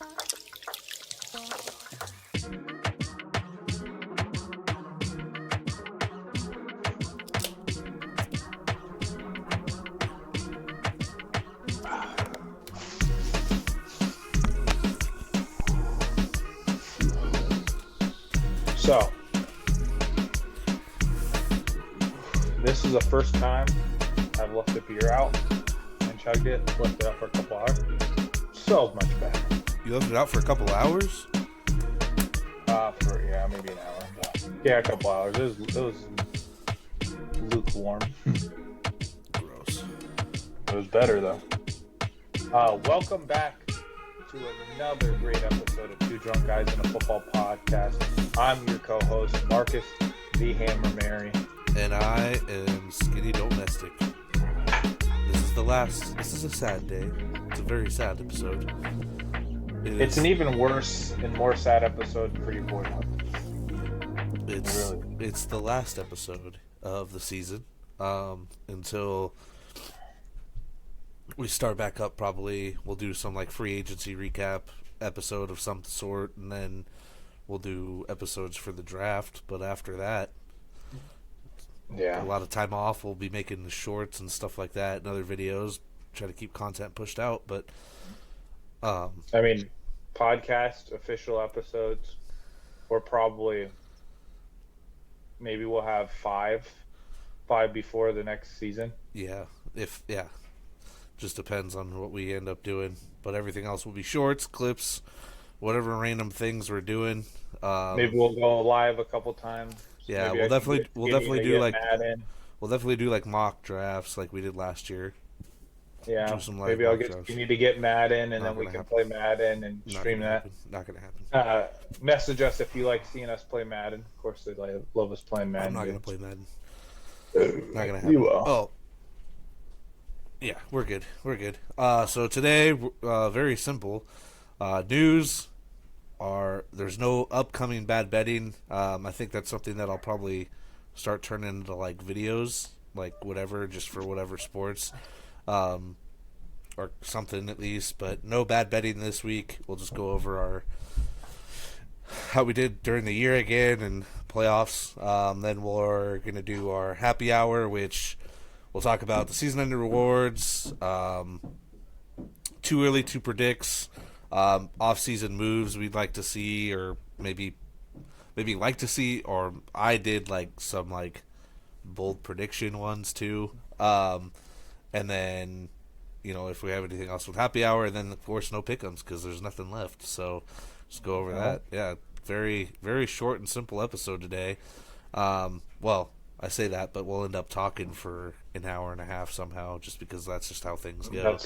So, this is the first time I've left a beer out and chugged it, left it out for a couple hours. So much better. You left it out for a couple hours? Maybe an hour. Yeah, a couple hours. It was lukewarm. Gross. It was better though. Welcome back to another great episode of Two Drunk Guys in a Football Podcast. I'm your co-host, Marcus the Hammer Mary. And I am Skinny Domestic. This is a sad day. It's a very sad episode. It's an even worse and more sad episode for your boy. It's the last episode of the season until we start back up. Probably we'll do some like free agency recap episode of some sort, and then we'll do episodes for the draft. But after that, yeah, a lot of time off. We'll be making shorts and stuff like that and other videos, try to keep content pushed out. But podcast official episodes, or probably maybe we'll have five before the next season. Just depends on what we end up doing. But everything else will be shorts, clips, whatever random things we're doing. Maybe we'll go live a couple times. Yeah, maybe we'll definitely do like mock drafts like we did last year. Yeah, maybe I'll get you need to get Madden, and then we can play Madden and stream that. Not gonna happen. Message us if you like seeing us play Madden. Of course, they love us playing Madden. I'm not gonna play Madden. Not gonna happen. You will. Oh, yeah, we're good. So today, very simple. News are there's no upcoming bad betting. I think that's something that I'll probably start turning into like videos, like whatever, just for whatever sports. Or something at least, but no bad betting this week. We'll just go over how we did during the year again and playoffs. Then we're gonna do our happy hour, which we'll talk about the season-ending rewards, too early to predict, off-season moves we'd like to see, or maybe like to see, or I did like some like bold prediction ones too. And then, if we have anything else with happy hour, and then of course no pick'ems because there's nothing left. So just go over that. Yeah, very very short and simple episode today. Well, I say that, but we'll end up talking for an hour and a half somehow, just because that's just how things go.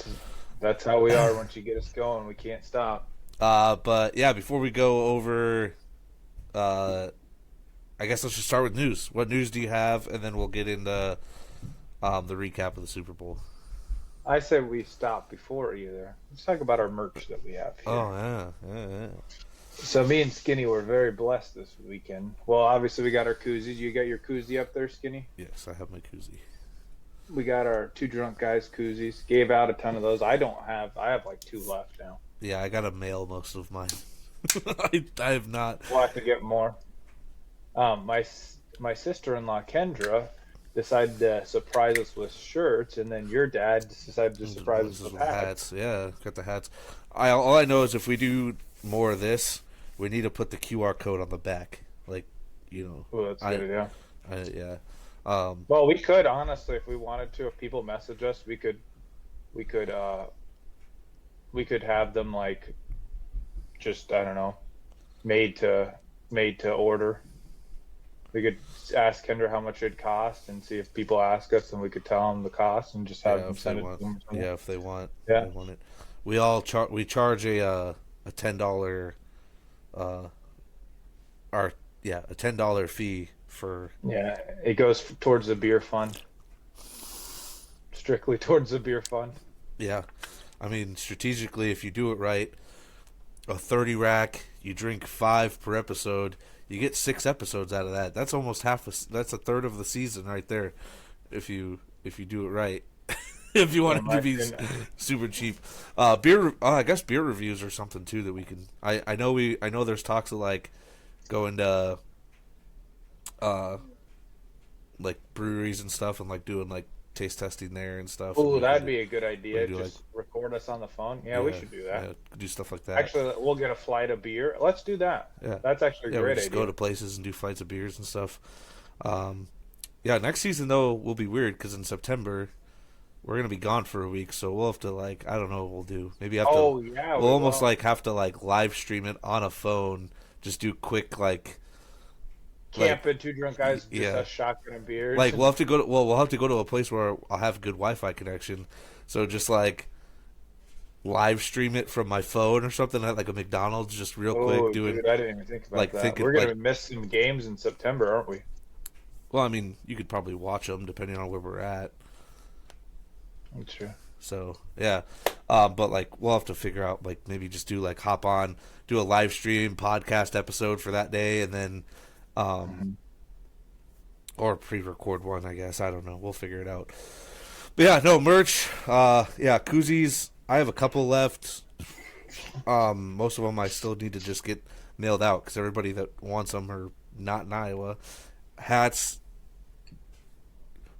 That's how we are. Once you get us going, we can't stop. But yeah, before we go over, I guess let's just start with news. What news do you have, and then we'll get into the recap of the Super Bowl. I said we stop before either. Let's talk about our merch that we have here. Oh, yeah. So me and Skinny were very blessed this weekend. Well, obviously we got our koozies. You got your koozie up there, Skinny? Yes, I have my koozie. We got our Two Drunk Guys koozies. Gave out a ton of those. I have like 2 left now. Yeah, I got to mail most of mine. I have not. We'll have to get more. My sister-in-law, Kendra, decided to surprise us with shirts, and then your dad decided to surprise us with hats. Yeah, got the hats. All I know is if we do more of this, we need to put the QR code on the back. Like, Oh, that's good, yeah. Yeah. Well, we could, honestly, if we wanted to. If people message us, we could have them like, just, I don't know, made to order. We could ask Kendra how much it'd cost and see if people ask us, and we could tell them the cost and just have them send it to them. Yeah, if they want. Yeah. They want it. We charge a $10 a $10 fee for. Yeah, it goes towards the beer fund. Strictly towards the beer fund. Yeah, I mean, strategically, if you do it right, a 30 rack, you drink 5 per episode. You get 6 episodes out of that. That's almost that's a third of the season right there, if you do it right. if you Yeah, wanted to be super cheap. Beer, I guess beer reviews or something too that we can. I know there's talks of like going to like breweries and stuff and like doing like taste testing there and stuff. And Oh, that'd do, be a good we idea. can do like Just record us on the phone. Yeah, we yeah should do that. yeah do stuff like that. Actually, we'll get a flight of beer. Let's do that. Yeah, That's actually a we great just go idea. to places and do flights of beers and stuff. Yeah, next season though will be weird because in September we're gonna be gone for a week, so we'll have to like I don't know what we'll do. Maybe have to. Oh yeah, We'll we almost will. like have to like live stream it on a phone. Just do quick like Camping, two drunk guys, just yeah. us shotgun beers. Like we'll have to go to we'll have to go to a place where I'll have good Wi-Fi connection. So just like live stream it from my phone or something at like a McDonald's, just real quick Oh, doing dude, I didn't even think about like that. thinking We're gonna like. miss some games in September, aren't we? Well, I mean, you could probably watch them depending on where we're at. That's true. So yeah, but like we'll have to figure out like maybe just do like hop on, do a live stream podcast episode for that day, and then or pre-record one. I guess I don't know. We'll figure it out. But yeah, no merch. Yeah, koozies. I have a couple left. Most of them I still need to just get mailed out because everybody that wants them are not in Iowa. Hats.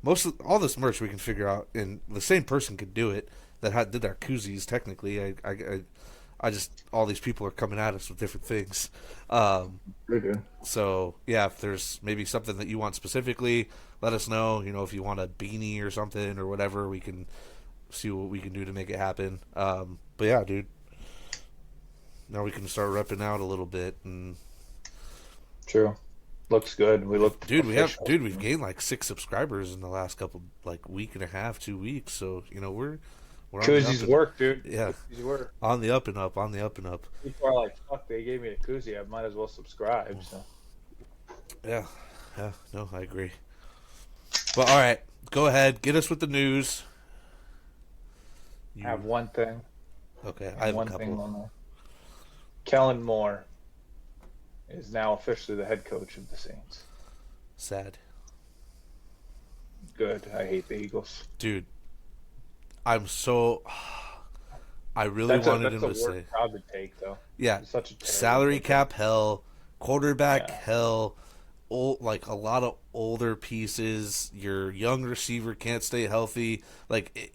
Most of all this merch we can figure out, and the same person could do it that did our koozies. Technically, I just all these people are coming at us with different things. Pretty good. So yeah, if there's maybe something that you want specifically, let us know. You know, if you want a beanie or something or whatever, we can see what we can do to make it happen. But yeah, dude, now we can start repping out a little bit and. True. Looks good. We look. Dude, official. we've gained like 6 subscribers in the last couple like week and a half, 2 weeks. So you know we're on the Koozies up and- work, dude. Yeah, Koozies work. on the up and up, on the up and up. People are like, "Fuck, they gave me a koozie. I might as well subscribe." So. Yeah, no, I agree. But all right, go ahead, get us with the news. I have one thing. Okay, I have one a thing. couple. Kellen Moore is now officially the head coach of the Saints. Sad, Good. I hate the Eagles. dude. I really wanted him to that's a say, worst crowd to take, though. yeah, It's such a terrible salary thing. cap hell, quarterback Yeah. hell, like a lot of older pieces. Your young receiver can't stay healthy. Like,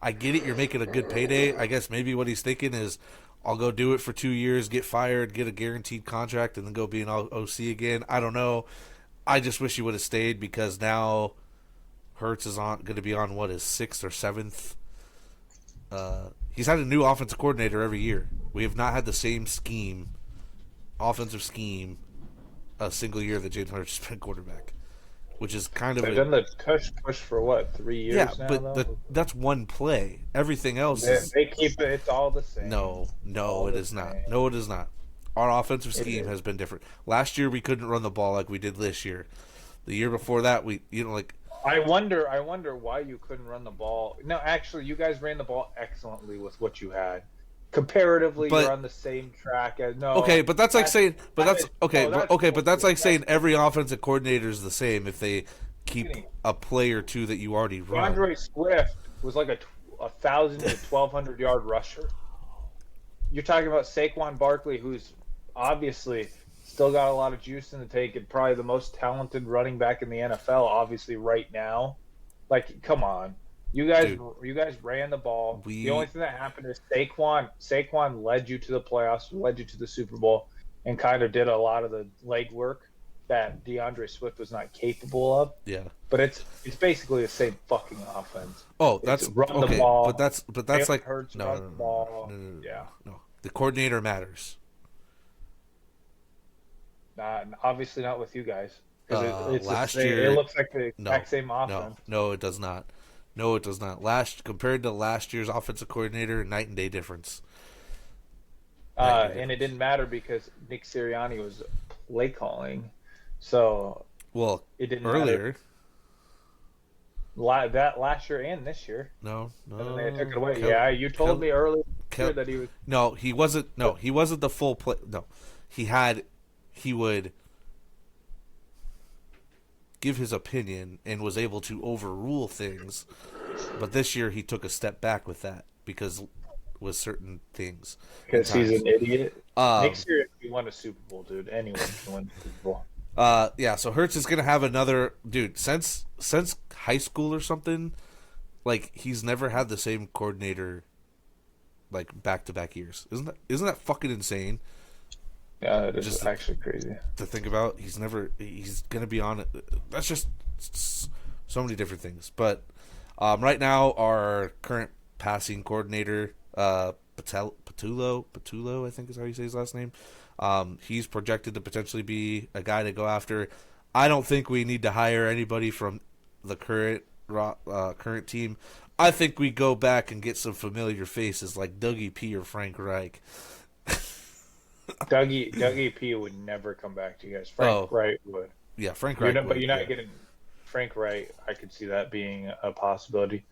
I get it. You're making a good payday. I guess maybe what he's thinking is, I'll go do it for 2 years, get fired, get a guaranteed contract, and then go be an OC again. I don't know. I just wish he would have stayed because now Hurts is going to be on his 6th or 7th. He's had a new offensive coordinator every year. We have not had the same offensive scheme, a single year that James Hurts has been quarterback, which is kind of They've done the push for what, 3 years yeah. now? But Though? that's one play. Everything else is They keep it. It's all the same. no, All it the is not. same. No, it is not. Our offensive It scheme is. has been different. Last year we couldn't run the ball like we did this year. The year before that I wonder why you couldn't run the ball. No, actually, you guys ran the ball excellently with what you had. Comparatively, But- you're on the same track as no. okay, but that's like saying, but that that's is- okay, no, but that's okay, but that's like bullshit. saying every offensive coordinator is the same if they keep Kidding. a play or two that you already run. DeAndre Swift was like a 1,000 to 1,200 yard rusher. You're talking about Saquon Barkley, who's obviously still got a lot of juice in the tank and probably the most talented running back in the NFL, obviously right now. Like, come on, you guys ran the ball. The only thing that happened is Saquon led you to the playoffs, led you to the Super Bowl, and kind of did a lot of the legwork that DeAndre Swift was not capable of. Yeah. But it's basically the same fucking offense. Oh, that's It's run the okay, ball. but that's like Hurts no, run the ball. no. Yeah. No. The coordinator matters. Obviously not with you guys. 'Cause it's last the same, year- it looks like the exact same offense. No, it does not. No, it does not. Compared to last year's offensive coordinator, night and day difference. And it didn't matter because Nick Sirianni was play calling, so Well, it didn't earlier. matter. That last year and this year, No. and then they took it away. Yeah, you told me earlier that he was. No, he wasn't. No, he wasn't the full play. No, he would. give his opinion and was able to overrule things. But this year he took a step back with that because with certain things and Because he's times. an idiot. Um, Next year, if we won a Super Bowl, dude, anyone can win the Super Bowl. yeah. So Hurts is gonna have another dude since high school or something. Like he's never had the same coordinator like back to back years. Isn't that fucking insane? Yeah, it is Just actually crazy. to think about. He's gonna be on it. That's just so many different things. But right now, our current passing coordinator, Patulo, I think is how you say his last name. He's projected to potentially be a guy to go after. I don't think we need to hire anybody from the current team. I think we go back and get some familiar faces like Dougie P or Frank Reich. Dougie P would never come back to you guys. Frank Oh, Wright would. yeah, Frank You're Reich not, but would. you're Yeah. not getting Frank Wright. I could see that being a possibility.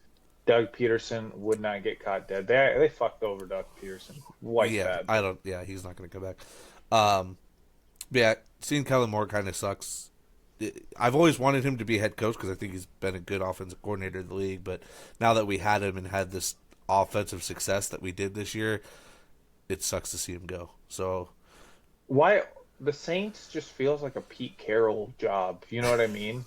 Doug Peterson would not get caught dead. They fucked over Doug Peterson quite Yeah, bad. I don't. Yeah, he's not going to come back. Um, but yeah, seeing Kellen Moore kind of sucks. I've always wanted him to be head coach because I think he's been a good offensive coordinator in the league. But now that we had him and had this offensive success that we did this year, it sucks to see him go. So Why the Saints just feels like a Pete Carroll job. You know what I mean?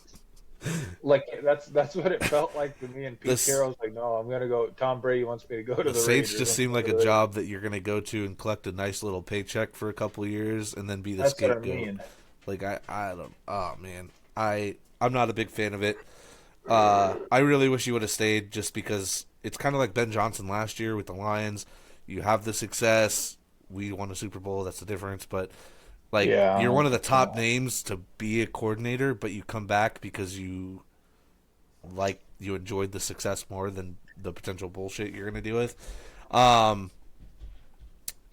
Like that's what it felt like to me. And Pete this Carroll's like, no, I'm gonna go. Tom Brady wants me to go to the the Saints Raiders. just I'm seem going like to a the Raiders. job that you're going to go to and collect a nice little paycheck for a couple of years and then be the That's what I scapegoat. mean. Like I don't. Oh man, I'm not a big fan of it. I really wish he would have stayed just because it's kind of like Ben Johnson last year with the Lions. You have the success. We won a Super Bowl. That's the difference. But like you're Yeah, one of the top names to be a coordinator, but you come back because you enjoyed the success more than the potential bullshit you're gonna deal with. Um,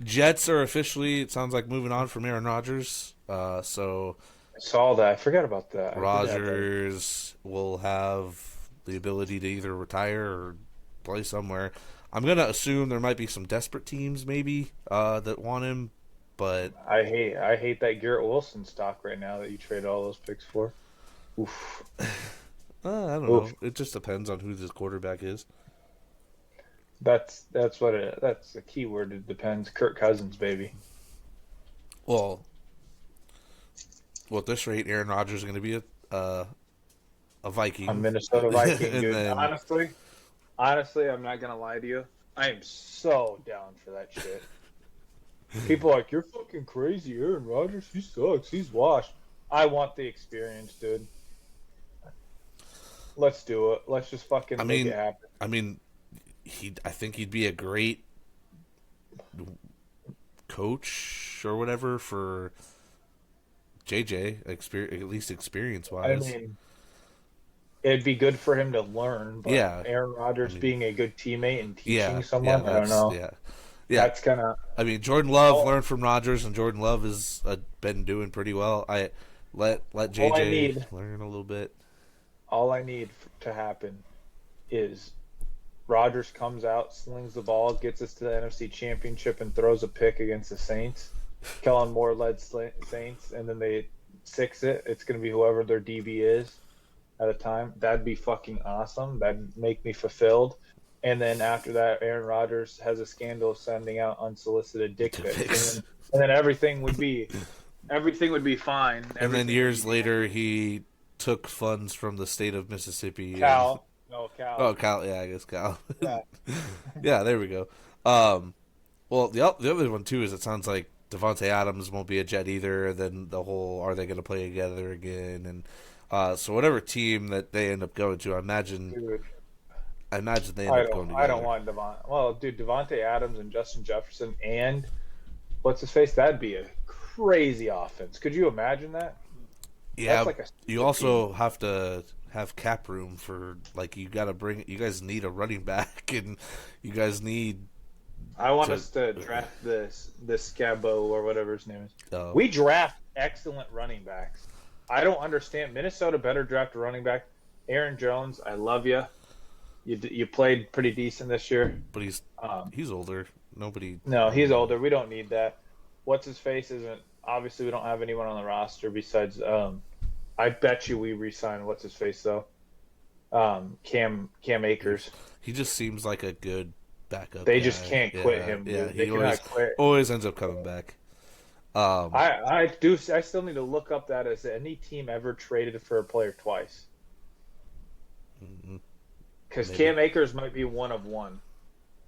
Jets are officially, it sounds like, moving on from Aaron Rodgers. So I saw that. I forgot about that. I did have that. Rodgers will have the ability to either retire or play somewhere. I'm gonna assume there might be some desperate teams maybe that want him, but I hate that Garrett Wilson stock right now that you trade all those picks for. Oof. I don't Oof. know. It just depends on who this quarterback is. That's the key word. It depends. Kirk Cousins, baby. Well, at this rate, Aaron Rodgers is going to be a A Viking, Minnesota Viking, and dude. then Honestly, I'm not gonna lie to you. I am so down for that shit. People are like, you're fucking crazy, Aaron Rodgers. He sucks. He's washed. I want the experience, dude. Let's do it. Let's just fucking I make it mean, happen. I think he'd be a great coach or whatever for JJ, at least experience I wise. mean, it'd be good for him to learn, but Yeah, Aaron I Rodgers mean, being a good teammate and yeah, teaching someone, I don't know. yeah. That's kind of I mean, Jordan Love all, learned from Rodgers, and Jordan Love has been doing pretty well. I let all I JJ need. learn a little bit. All I need to happen is Rodgers comes out, slings the ball, gets us to the NFC Championship, and throws a pick against the Saints. Kellen Moore led Saints, and then they six it. It's going to be whoever their DB is at the time. That'd be fucking awesome. That'd make me fulfilled. And then after that, Aaron Rodgers has a scandal of sending out unsolicited dick pics, and then everything would be fine. And then Everything would years be later, he took funds from the state of Mississippi. And, Cal. No, Cal. oh, Cal. Yeah, I guess Cal. Yeah. Yeah, there we go. Well, the other one too is it sounds like Devontae Adams won't be a Jet either. And then the whole are they going to play together again? And so whatever team that they end up going to, Dude, I imagine they end up going together. I don't want Devon. Well, dude, Devontae Adams and Justin Jefferson and what's his face? That'd be a crazy offense. Could you imagine that? Yeah, That's like a you also have to have cap room for like you got to bring. You guys need a running back, and you guys need. I want us to draft this Scabo or whatever his name is. Uh, We draft excellent running backs. I don't understand. Minnesota better draft a running back. Aaron Jones, I love you. You played pretty decent this year. but he's older. Nobody. No, he's older. We don't need that. What's his face isn't. Obviously, we don't have anyone on the roster besides I bet you we re-sign what's his face though. Cam Akers. He just seems like a good backup They just guy. can't quit Yeah, him, yeah. dude. They He cannot quit. always ends up coming back. Um, I still need to look up that as any team ever traded for a player twice. mm, Because maybe. Cam Akers might be one of one.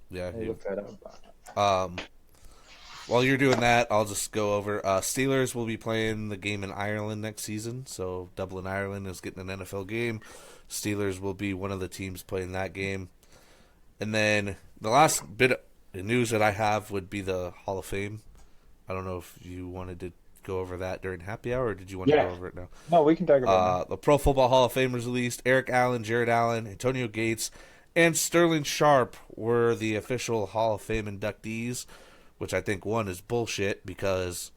Yeah. Let me look that up. While you're doing that, I'll just go over. Steelers will be playing the game in Ireland next season, so Dublin, Ireland is getting an NFL game. Steelers will be one of the teams playing that game. And then the last bit of news that I have would be the Hall of Fame. I don't know if you wanted to go over that during happy hour, or did you want to go Yeah. over it now? No, we can talk about it now. The Pro Football Hall of Fame was released. Eric Allen, Jared Allen, Antonio Gates, and Sterling Sharp were the official Hall of Fame inductees, which I think one is bullshit because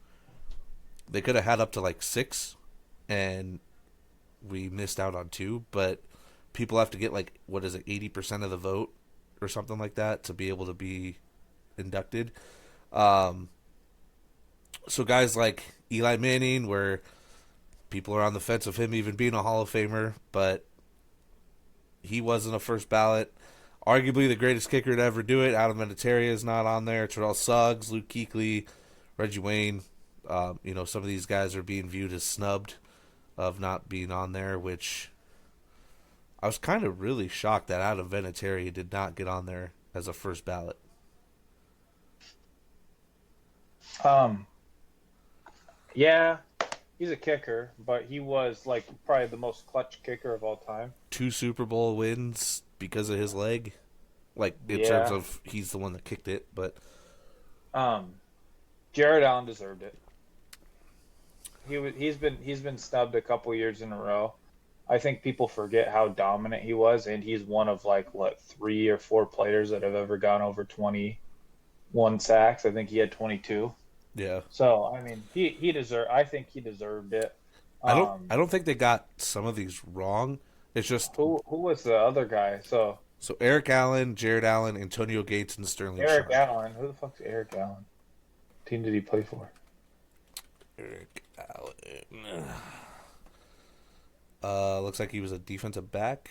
they could have had up to like 6, and we missed out on 2. But people have to get like, what is it, 80% of the vote or something like that to be able to be inducted. So guys like Eli Manning, where people are on the fence of him even being a Hall of Famer, but he wasn't a first ballot. Arguably the greatest kicker to ever do it, Adam Vinatieri is not on there. Terrell Suggs, Luke Kuechly, Reggie Wayne. Some of these guys are being viewed as snubbed of not being on there, which I was kind of really shocked that Adam Vinatieri did not get on there as a first ballot. Um, yeah, he's a kicker, but he was like probably the most clutch kicker of all time. 2 Super Bowl wins because of his leg. Like, in terms Yeah. of he's the one that kicked it, but Um, Jared Allen deserved it. He's been snubbed a couple years in a row. I think people forget how dominant he was, and he's one of like what 3 or 4 players that have ever gone over 21 sacks. I think he had 22. yeah. So I mean, he deserved. I think he deserved it. I don't think they got some of these wrong. It's just Who was the other guy? So so Eric Allen, Jared Allen, Antonio Gates, and Sterling Eric Sharp. Allen. Who the fuck's Eric Allen? Team did he play for? Eric Allen. Looks like he was a defensive back.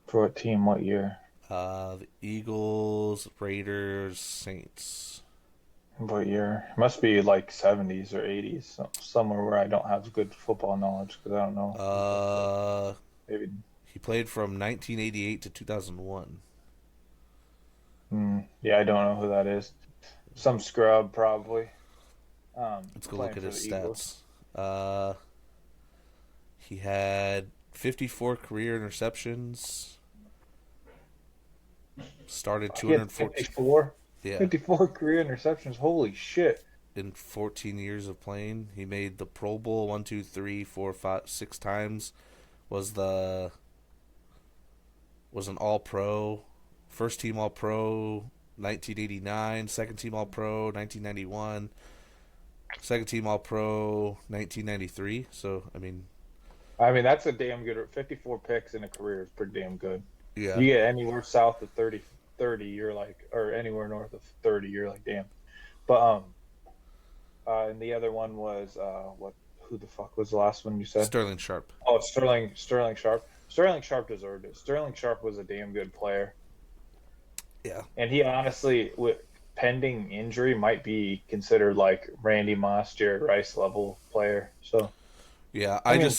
For what team? What year? The Eagles, Raiders, Saints. What year? It must be like 70s or 80s, so somewhere where I don't have good football knowledge because I don't know. Maybe. He played from 1988 to 2001. Yeah, I don't know who that is. Some scrub probably. Let's go Playing look at for his the Eagles. stats. He had 54 career interceptions. Started He had 214. 54. Yeah, 54 career interceptions. Holy shit. in 14 years of playing, he made the Pro Bowl 1, 2, 3, 4, 5, 6 times. Was an All Pro, first team All Pro, 1989. Second team All Pro, 1991. Second team All Pro, 1993. So I mean, that's a damn good. 54 picks in a career is pretty damn good. yeah. You get anywhere south of 30, you're like, or anywhere north of 30, you're like, damn. But and the other one was what? Who the fuck was the last one you said? Sterling Sharp. Oh, Sterling Sharp. Sterling Sharp deserved it. Sterling Sharp was a damn good player, Yeah. and he honestly, with pending injury, might be considered like Randy Moss, Jared Rice level player. So Yeah, I mean,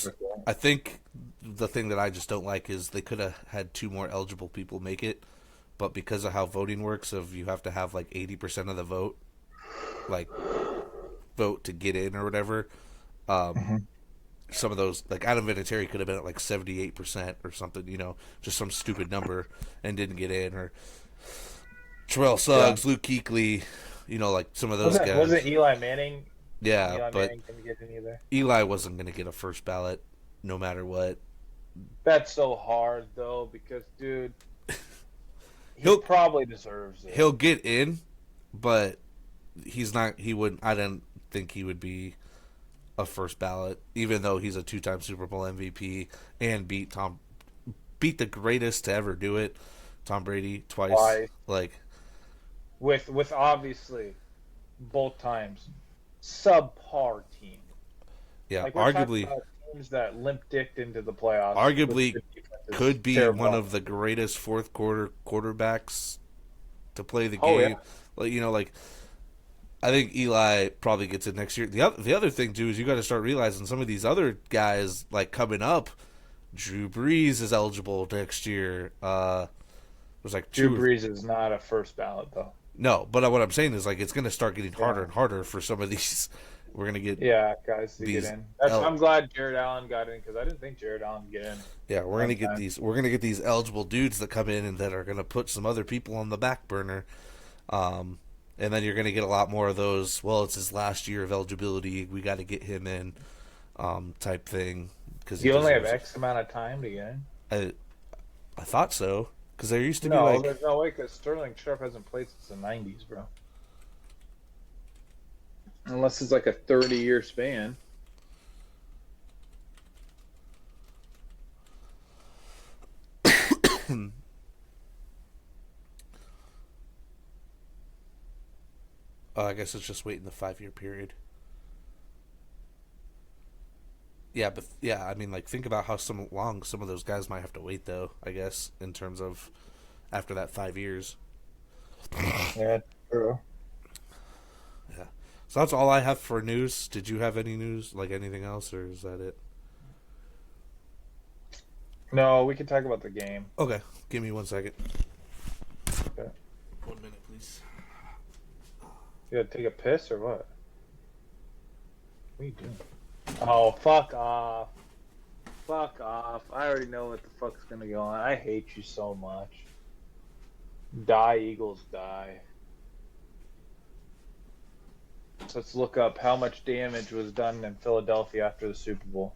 I think the thing that I just don't like is they could have had 2 more eligible people make it, but because of how voting works, of you have to have like 80% of the vote, like vote to get in or whatever. Mhm. Some of those, like Adam Vinatieri, could have been at like 78% or something, just some stupid number and didn't get in, or Terrell Suggs, Luke Kuechly, like some of those guys. Wasn't Eli Manning? Yeah, Eli but Manning didn't get in either. Eli wasn't going to get a first ballot no matter what. That's so hard though, because dude, he He'll- probably deserves it. He'll get in, but he's not. He wouldn't. I didn't think he would be a first ballot, even though he's a 2-time Super Bowl MVP and beat the greatest to ever do it, Tom Brady twice. Twice. Like, With obviously both times subpar team. Yeah, Like we're talking arguably, about teams that limp dicked into the playoffs with arguably good defenses, could be terrible one of the offense. greatest fourth quarter quarterbacks to play the Oh yeah, game. Like like I think Eli probably gets it next year. The other thing too is you got to start realizing some of these other guys like coming up. Drew Brees is eligible next year. There's like Drew two or Brees is not a first ballot though. no, but what I'm saying is like it's going to start getting harder Yeah, and harder for some of these. We're going to get yeah, guys to get these. in. I'm glad Jared Allen got in because I didn't think Jared Allen would get in Yeah, we're one gonna get time. these. We're gonna get these eligible dudes that come in and that are gonna put some other people on the back burner. And then you're gonna get a lot more of those. Well, it's his last year of eligibility. We got to get him in, type thing because he You only have deserves it. X amount of time to get in. I thought so because there used to be No, like there's no way because Sterling Sharp hasn't played since the '90s, bro. Unless it's like a 30-year span. I guess it's just waiting the 5 year period. Yeah, but yeah, I mean, like think about how long some of those guys might have to wait though. I guess in terms of after that 5 years. Yeah, true. Yeah. So that's all I have for news. Did you have any news, like anything else, or is that it? No, we can talk about the game. Okay, give me 1 second. Okay. 1 minute, please. You gotta take a piss or what? What are you doing? Oh, fuck off. Fuck off. I already know what the fuck's gonna go on. I hate you so much. Die, Eagles, die. Let's look up how much damage was done in Philadelphia after the Super Bowl.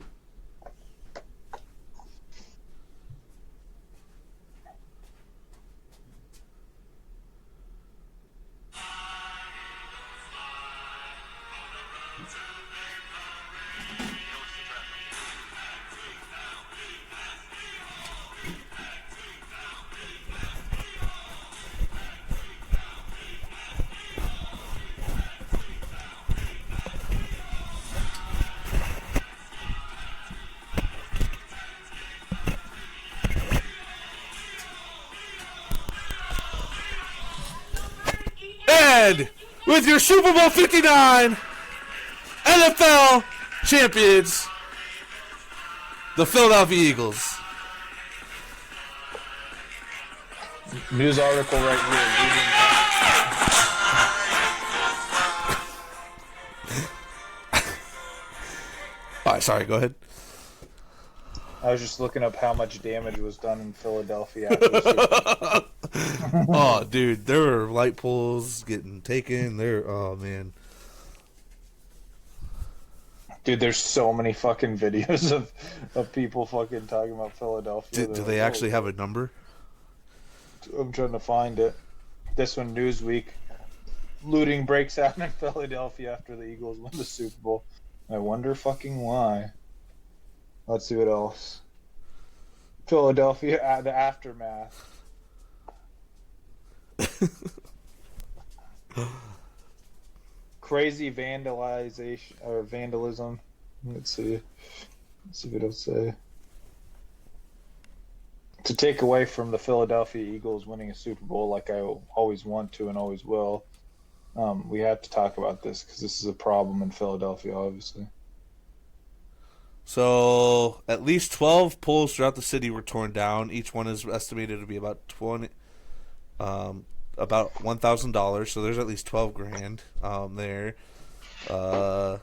And with your Super Bowl 59 NFL champions, the Philadelphia Eagles. News article right here. All right, sorry, go ahead. I was just looking up how much damage was done in Philadelphia after the Super Bowl. Oh, dude, there were light poles getting taken. Oh man. Dude, there's so many fucking videos of people fucking talking about Philadelphia. Do they actually have a number? I'm trying to find it. This one, Newsweek. Looting breaks out in Philadelphia after the Eagles win the Super Bowl. I wonder fucking why. Let's see what else. Philadelphia, the aftermath. Crazy vandalization or vandalism. Let's see. Let's see what it'll say. To take away from the Philadelphia Eagles winning a Super Bowl like I always want to and always will, we have to talk about this because this is a problem in Philadelphia, obviously. So, at least 12 poles throughout the city were torn down. Each one is estimated to be about about $1,000. So there's at least 12 grand there. Oh,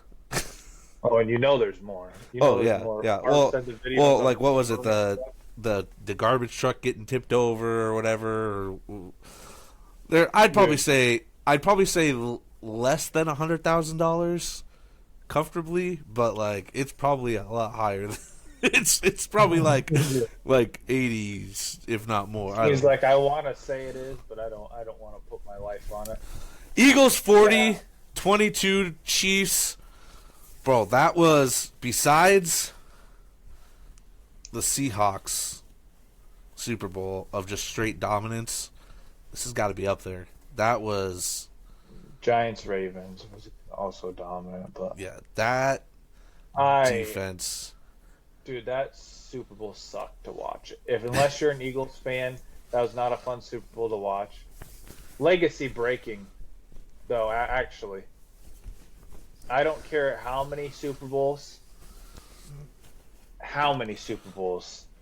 and you know there's more. You Oh know there's yeah, more. yeah. Mark sent the videos Well, of like what was it? the The garbage truck getting tipped over or whatever. There, I'd probably say less than $100,000 comfortably, but like it's probably a lot higher. It's probably like 80s, if not more. He's like, I want to say it is, but I don't want to put my life on it. Eagles 40, Yeah. 22 Chiefs. Bro, that was besides the Seahawks Super Bowl of just straight dominance. This has got to be up there. That was Giants Ravens was also dominant, but yeah, that I defense. Dude, that Super Bowl sucked to watch. If unless you're an Eagles fan, that was not a fun Super Bowl to watch. Legacy breaking, though. Actually, I don't care how many Super Bowls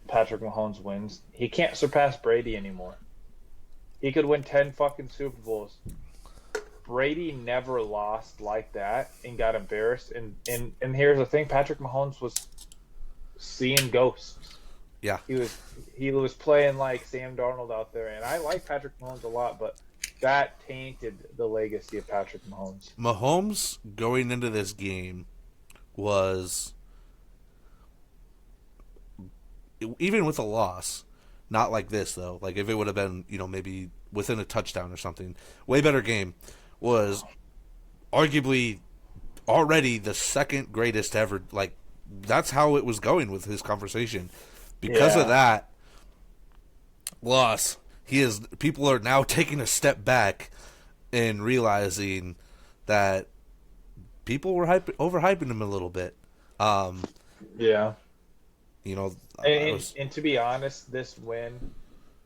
Patrick Mahomes wins. He can't surpass Brady anymore. He could win 10 fucking Super Bowls. Brady never lost like that and got embarrassed. And here's the thing: Patrick Mahomes was seeing ghosts. Yeah. He was he was playing like Sam Darnold out there, and I like Patrick Mahomes a lot, but that tainted the legacy of Patrick Mahomes. Mahomes going into this game was, even with a loss, not like this though. Like if it would have been, maybe within a touchdown or something, way better game. Was arguably already the second greatest ever. Like that's how it was going with his conversation. Because of Yeah, that loss, people are now taking a step back and realizing that people were overhyping him a little bit. Um, yeah. you know, And, I and, was and to be honest, this win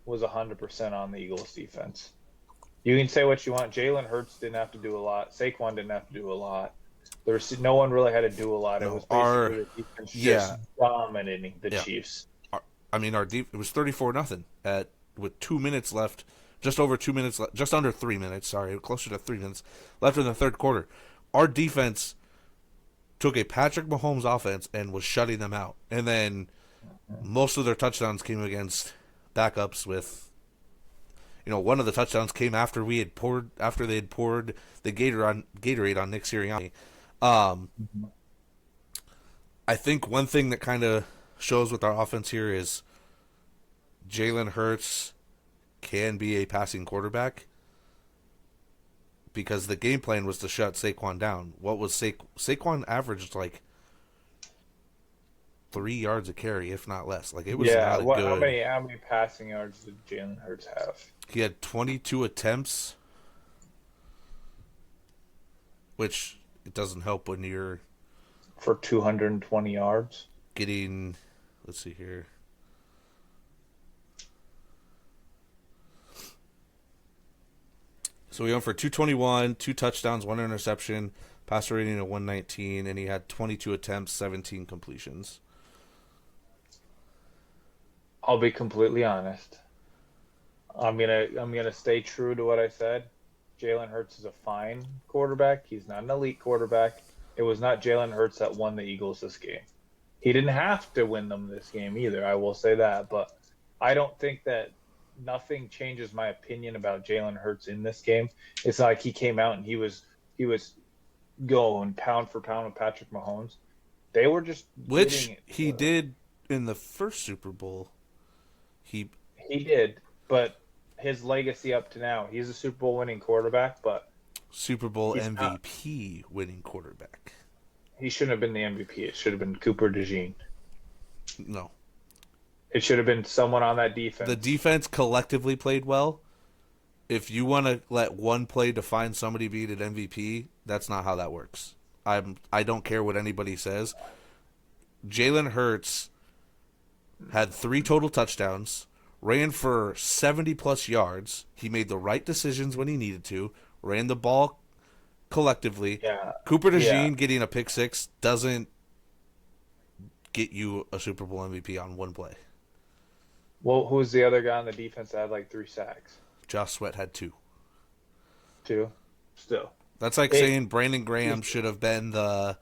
was 100% on the Eagles defense. You can say what you want. Jalen Hurts didn't have to do a lot. Saquon didn't have to do a lot. There's no one really had to do a lot. It no was our basically the defense just yeah dominating the yeah. Chiefs. It was 34-0 at with 2 minutes left, just over 2 minutes, just under 3 minutes. Sorry, closer to 3 minutes left in the third quarter. Our defense took a Patrick Mahomes offense and was shutting them out, and then most of their touchdowns came against backups. With one of the touchdowns came after they had poured the Gatorade on Nick Sirianni. Um, I think one thing that kind of shows with our offense here is Jalen Hurts can be a passing quarterback because the game plan was to shut Saquon down. What was Saquon averaged like 3 yards a carry, if not less. Like it was Yeah. not a What? How good. many passing yards did Jalen Hurts have? He had 22 attempts, which it doesn't help when you're For 220 yards. getting. Let's see here. So he went for 221, two touchdowns, one interception, passer rating of 119, and he had 22 attempts, 17 completions. I'll be completely honest. I'm gonna stay true to what I said. Jalen Hurts is a fine quarterback. He's not an elite quarterback. It was not Jalen Hurts that won the Eagles this game. He didn't have to win them this game either. I will say that, but I don't think that nothing changes my opinion about Jalen Hurts in this game. It's not like he came out and he was going pound for pound with Patrick Mahomes. They were just Which getting it he to him. did in the first Super Bowl. He He did, but his legacy up to now, he's a Super Bowl winning quarterback, but Super Bowl he's not. MVP winning quarterback. He shouldn't have been the MVP. It should have been Cooper DeJean. No. It should have been someone on that The defense. defense collectively played well. If you want to let one play define somebody being an MVP, that's not how that works. I don't care what anybody says. Jalen Hurts had 3 total touchdowns, ran for 70 plus yards. He made the right decisions when he needed to, ran the ball collectively. Yeah, Cooper yeah. DeJean getting a pick six doesn't get you a Super Bowl MVP on one play. Well, who's the other guy on the defense that had like 3 sacks? Josh Sweat had 2. Two. Still, That's like it. saying Brandon Graham should have been the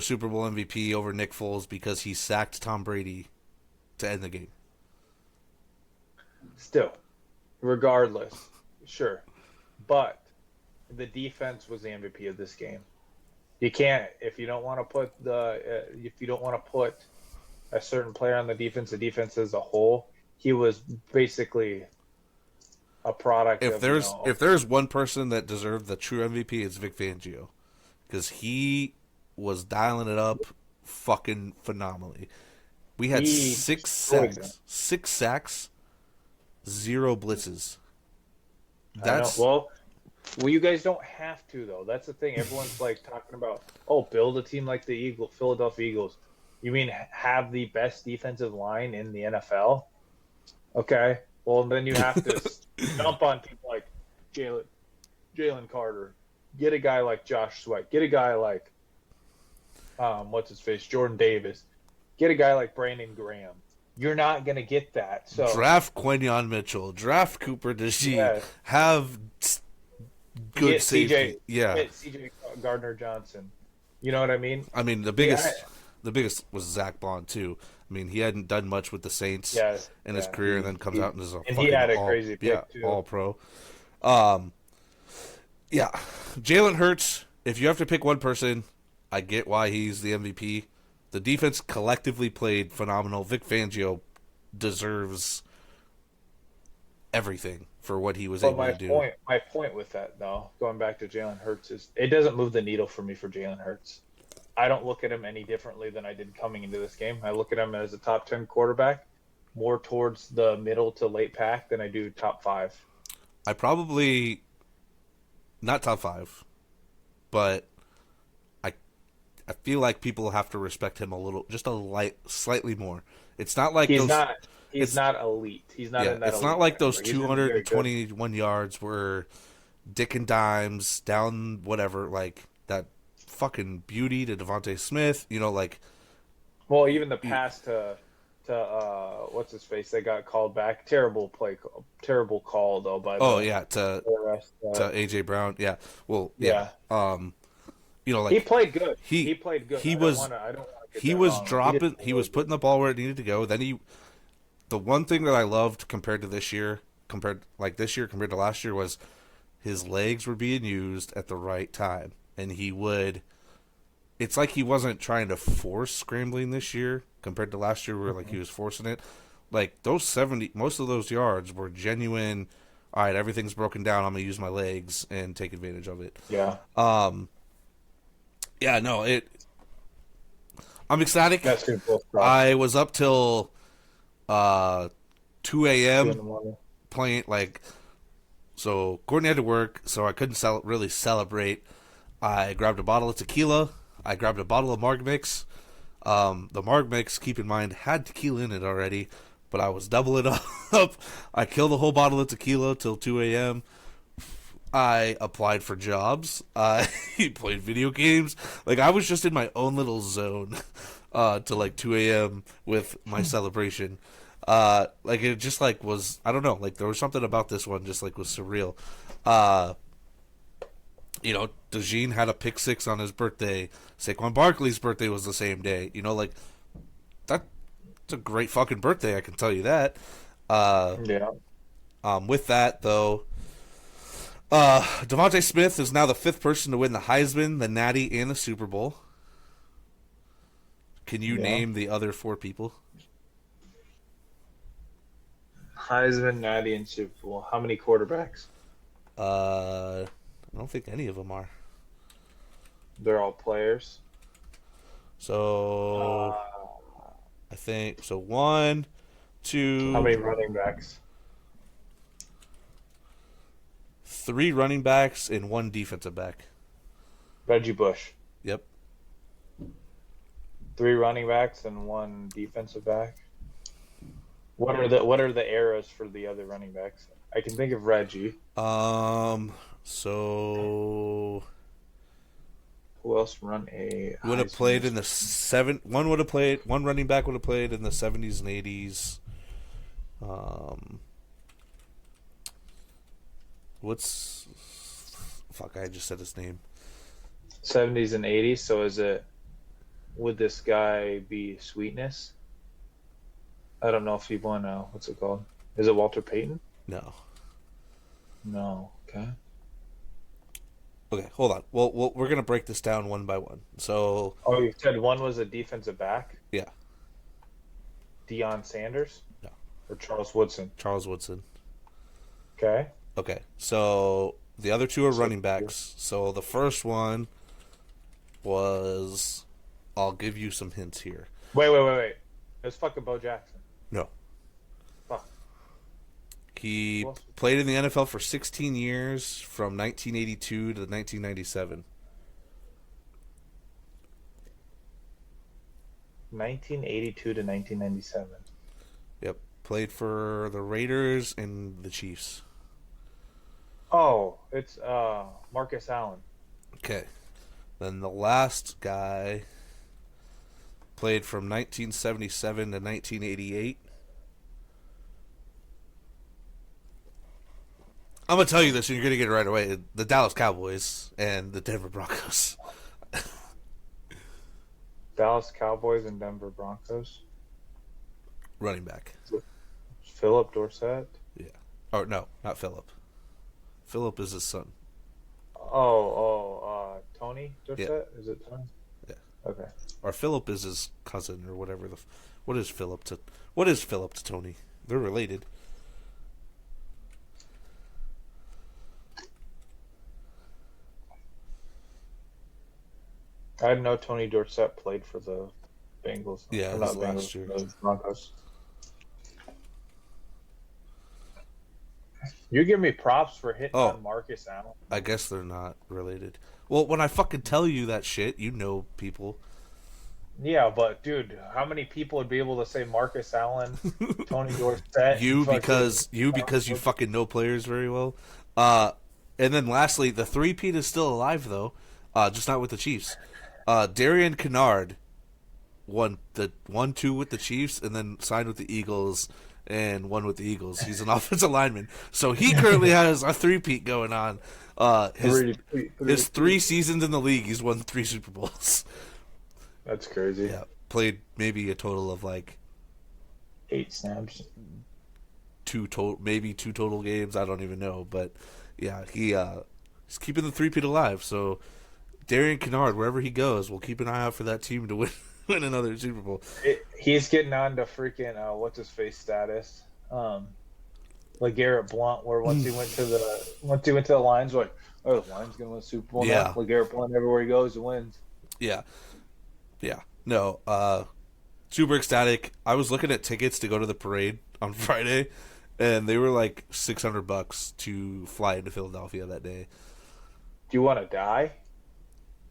Super Bowl MVP over Nick Foles because he sacked Tom Brady to end the game. Still, regardless, sure, but the defense was the MVP of this game. You can't if you don't want to put a certain player on the defense as a whole. He was basically a product If of there's one person that deserved the true MVP, it's Vic Fangio because he was dialing it up fucking phenomenally. We had he six destroyed them. sacks, 6 sacks, 0 blitzes. I know. That's Well, Well, you guys don't have to though. That's the thing. Everyone's like talking about, oh, build a team like the Philadelphia Eagles. You mean have the best defensive line in the NFL? Okay. Well, then you have to jump on people like Jalen Jalen Carter. Get a guy like Josh Sweat. Get a guy like what's his face, Jordan Davis. Get a guy like Brandon Graham. You're not gonna get that. So Draft Quinion Mitchell. Draft Cooper DeJean. yeah, Have good get safety. Yeah. CJ Gardner Johnson. You know what I mean? I mean, Yeah, the biggest was Zach Bond too. I mean, he hadn't done much with the Saints yeah, in his yeah. career, and then comes out and is a And he fucking had a crazy pick too. all pro. Um, yeah, Jalen Hurts. If you have to pick one person, I get why he's the MVP. The defense collectively played phenomenal. Vic Fangio deserves everything for what he was But able to do. my point with that though, going back to Jalen Hurts, is it doesn't move the needle for me for Jalen Hurts. I don't look at him any differently than I did coming into this game. I look at him as a top 10 quarterback, more towards the middle to late pack than I do top 5. I probably not top 5, but I I feel like people have to respect him a little, just slightly more. It's not like He's those. not he's It's not elite. He's not Yeah, in that it's elite not like those category. He's just very good. 221 yards were dick and dimes down whatever, like that fucking beauty to Devontae Smith. You know, like Well, even the pass to what's his face, they got called back. Terrible call though by oh the yeah, rest. to AJ Brown. Yeah, well yeah. Yeah, You know, he like played good. he He played good. he was I don't want to get he that was wrong. dropping. He was putting the ball where it needed to go. Then the one thing that I loved compared to this year, compared to last year, was his legs were being used at the right time, and he would. It's like he wasn't trying to force scrambling this year compared to last year, where like he was forcing it. Like those 70, most of those yards were genuine. All right, everything's broken down. I'm gonna use my legs and take advantage of it. Yeah, Yeah, no, I'm ecstatic. that's good. I was up till 2 2 in the a.m. morning. playing like. So Courtney had to work, so I couldn't really celebrate. I grabbed a bottle of tequila. I grabbed a bottle of Marg Mix. The Marg Mix, keep in mind, had tequila in it already, but I was doubling it up. I killed the whole bottle of tequila till 2 a.m. I applied for jobs. I played video games. Like, I was just in my own little zone till like 2 a.m. with my celebration. Like, it just, like, was, I don't know, like, there was something about this one just, like, was surreal. You know, DeJean had a pick 6 on his birthday. Saquon Barkley's birthday was the same day. You know, like, that's a great fucking birthday, I can tell you that. Yeah, With that, though, Devontae Smith is now the 5th person to win the Heisman, the Natty, and the Super Bowl. Can you name the other 4 people? Heisman, Natty, and Super Bowl. How many quarterbacks? I don't think any of them are. They're all players. So I think so. 1, 2. How many running backs? 3 running backs and 1 defensive back. Reggie Bush. Yep. 3 running backs and 1 defensive back. What are the eras for the other running backs? I can think of Reggie. So Who else run a would have played in the 7. One would have played. One running back would have played in the 70s and 80s. What's fuck? I just said his name. 70s and 80s? So would this guy be Sweetness? I don't know if he won. What's it called? Is it Walter Payton? No. No. Okay. Okay, hold on. Well, we're gonna break this down one by one. So. Oh, you said one was a defensive back? Yeah. Deion Sanders? No. Or Charles Woodson? Charles Woodson. Okay. Okay, so the other 2 are running backs. So the first one was. I'll give you some hints here. Wait. It was fucking Bo Jackson. No. Fuck. He Who else? played in the NFL for 16 years from 1982 to 1997. 1982 to 1997. Yep. Played for the Raiders and the Chiefs. Oh, it's Marcus Allen. Okay. Then the last guy played from 1977 to 1988. I'm going to tell you this and you're going to get it right away. The Dallas Cowboys and the Denver Broncos. Dallas Cowboys and Denver Broncos. Running back. Philip Dorsett. Yeah. Or no, not Philip. Philip is his son. Tony Dorsett? Yeah. Is it Tony? Yeah. Okay. Or Philip is his cousin or whatever. What is Philip to Tony? They're related. I didn't know Tony Dorsett played for the Bengals. Yeah, Or this not Bengals, last year. the Broncos. You give me props for hitting on Marcus Allen. I guess they're not related. Well, when I fucking tell you that shit, you know people. Yeah, but dude, how many people would be able to say Marcus Allen, Tony Dorsett? You because you fucking know players very well. And then lastly, the three-peat is still alive though, just not with the Chiefs. Darian Kennard won the 1-2 with the Chiefs and then signed with the Eagles and won with the Eagles. He's an offensive lineman, so he currently has a three-peat going on. His 3 seasons in the league, he's won 3 Super Bowls. That's crazy. Yeah, played maybe a total of like 8 snaps. 2 total games. I don't even know, but yeah, he's keeping the three-peat alive. So Darian Kennard, wherever he goes, we'll keep an eye out for that team to win another Super Bowl. He's getting on to freaking what's his face status, LeGarrette Blount. Where once he went to the Lions, like, oh, the Lions gonna win a Super Bowl now. LeGarrette Blount, everywhere he goes, he wins. Yeah. No, super ecstatic. I was looking at tickets to go to the parade on Friday, and they were like $600 to fly into Philadelphia that day. Do you want to die?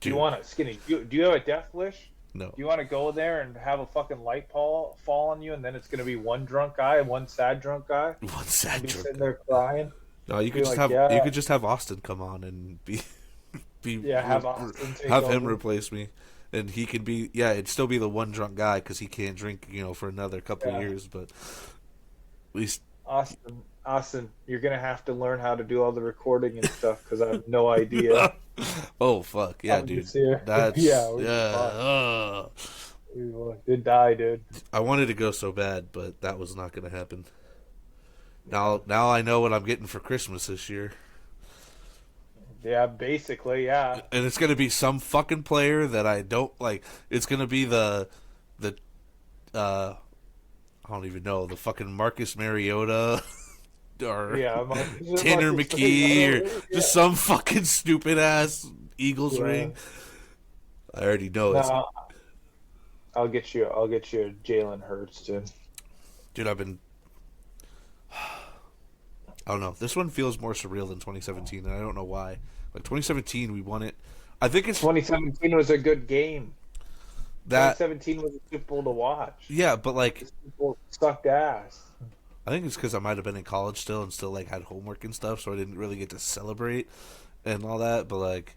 Do you want to skinny? Do you have a death wish? No. Do you want to go there and have a fucking light fall on you, and then it's going to be one drunk guy, one sad drunk guy? One sad drunk sitting there crying. No, you could just you could just have Austin come on and have Austin have him replace me, and he could be it'd still be the one drunk guy because he can't drink for another couple of years, but at least Austin, you're gonna have to learn how to do all the recording and stuff because I have no idea. Oh fuck yeah, dude. That's did die, dude. I wanted to go so bad, but that was not gonna happen. Now I know what I'm getting for Christmas this year. Yeah, basically, yeah. And it's gonna be some fucking player that I don't like. It's gonna be the I don't even know, the fucking Marcus Mariota or Tanner McKee or just some fucking stupid ass Eagles ring. I already know it. I'll get you Jalen Hurts, dude. Dude, I don't know. This one feels more surreal than 2017, and I don't know why. Like 2017, we won it. I think it's 2017 was a good game. 2017 was a Super Bowl to watch. Yeah, but like people sucked ass. I think it's because I might have been in college still and still like had homework and stuff, so I didn't really get to celebrate and all that. But like,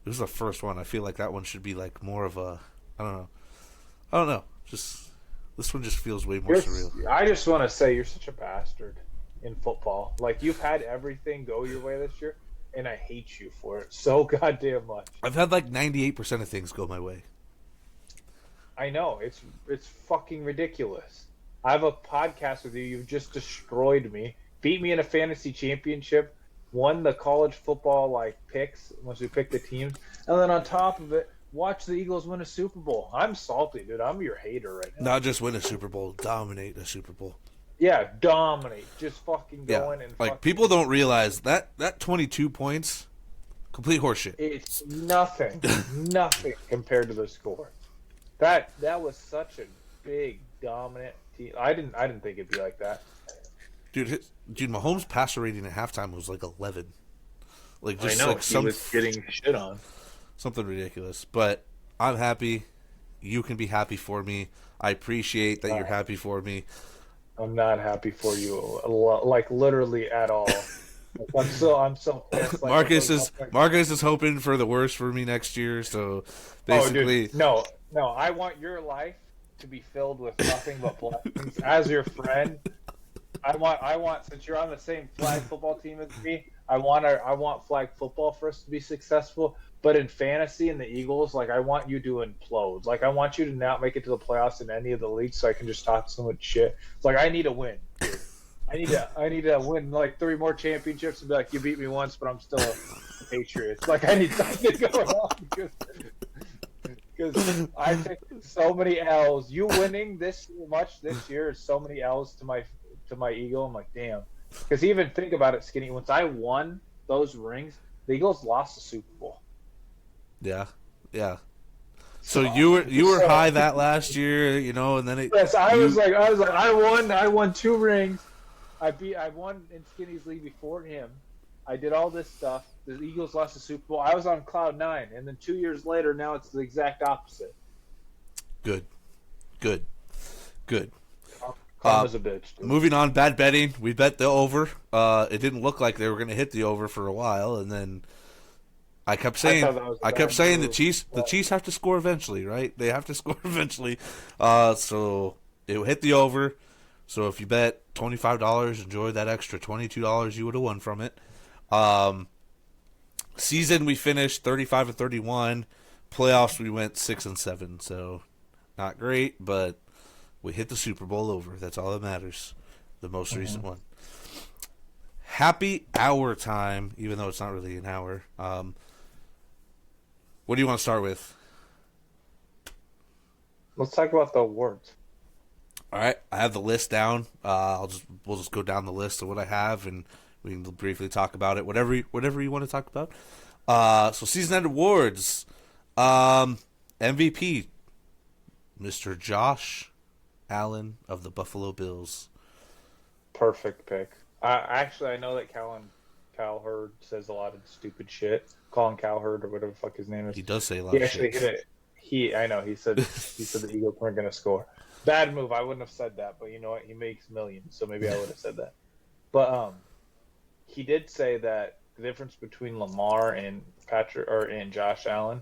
it was the first one. I feel like that one should be like more of a I don't know. Just this one just feels way more surreal. I just want to say you're such a bastard in football. Like, you've had everything go your way this year, and I hate you for it so goddamn much. I've had like 98% of things go my way. I know. It's fucking ridiculous. I have a podcast with you. You've just destroyed me. Beat me in a fantasy championship. Won the college football picks once we picked the teams. And then on top of it, watch the Eagles win a Super Bowl. I'm salty, dude. I'm your hater right now. Not just win a Super Bowl, dominate a Super Bowl. Yeah, dominate. Just fucking go in and people don't realize that 22 points, complete horseshit. It's nothing. Nothing compared to the score. That was such a big dominant team. I didn't think it'd be like that. Dude, Mahomes' passer rating at halftime was like 11. Like I just know like he was getting shit on. something ridiculous. But I'm happy. You can be happy for me. I appreciate that you're Uh, happy for me. I'm not happy for you, like literally at all. Like, I'm so pissed. Like with Marcus those is Buccaneers. Marcus is hoping for the worst for me next year. So Oh, dude, basically, no, no. I want your life to be filled with nothing but blessings. As your friend, I want. Since you're on the same flag football team as me, I want flag football for us to be successful. But in fantasy and the Eagles, like I want you to implode. Like I want you to not make it to the playoffs in any of the leagues, so I can just talk so much shit. It's like I need a win, dude. I need to win like 3 more championships and be like, you beat me once, but I'm still a Patriots. Like I need something going on because I take so many L's. You winning this much this year is so many L's to my ego. I'm like, damn. Because even think about it, Skinny. Once I won those rings, the Eagles lost the Super Bowl. yeah, yeah. So So, you were so high that last year, and then yes, I was you like, I won 2 rings. I won in Skinny's league before him. I did all this stuff. The Eagles lost the Super Bowl. I was on cloud 9, and then 2 years later, now it's the exact opposite. good, good, good. Karma's a bitch, dude. Moving on, bad betting. We bet the over. It didn't look like they were going to hit the over for a while, and then I kept saying, thought that was a I kept bad saying move. the Chiefs have to score eventually, right? They have to score eventually. So it hit the over. So if you bet $25, enjoy that extra $22 you would have won from it. Season we finished 35-31. Playoffs we went 6-7. So not great, but we hit the Super Bowl over. That's all that matters. The most recent one. Happy hour time, even though it's not really an hour. What do you want to start with? Let's talk about the awards. All right, I have the list down. We'll just go down the list of what I have, and we can briefly talk about it. Whatever you want to talk about. So season end awards. MVP, Mr. Josh Allen of the Buffalo Bills. Perfect pick. Actually, I know that Cowherd says a lot of stupid shit. Colin Cowherd or whatever the fuck his name is. He does say a lot He of actually shit. hit it. I know. He said the Eagles weren't going to score. Bad move. I wouldn't have said that, but you know what? He makes millions, so maybe I would have said that. But he did say that the difference between Lamar and and Josh Allen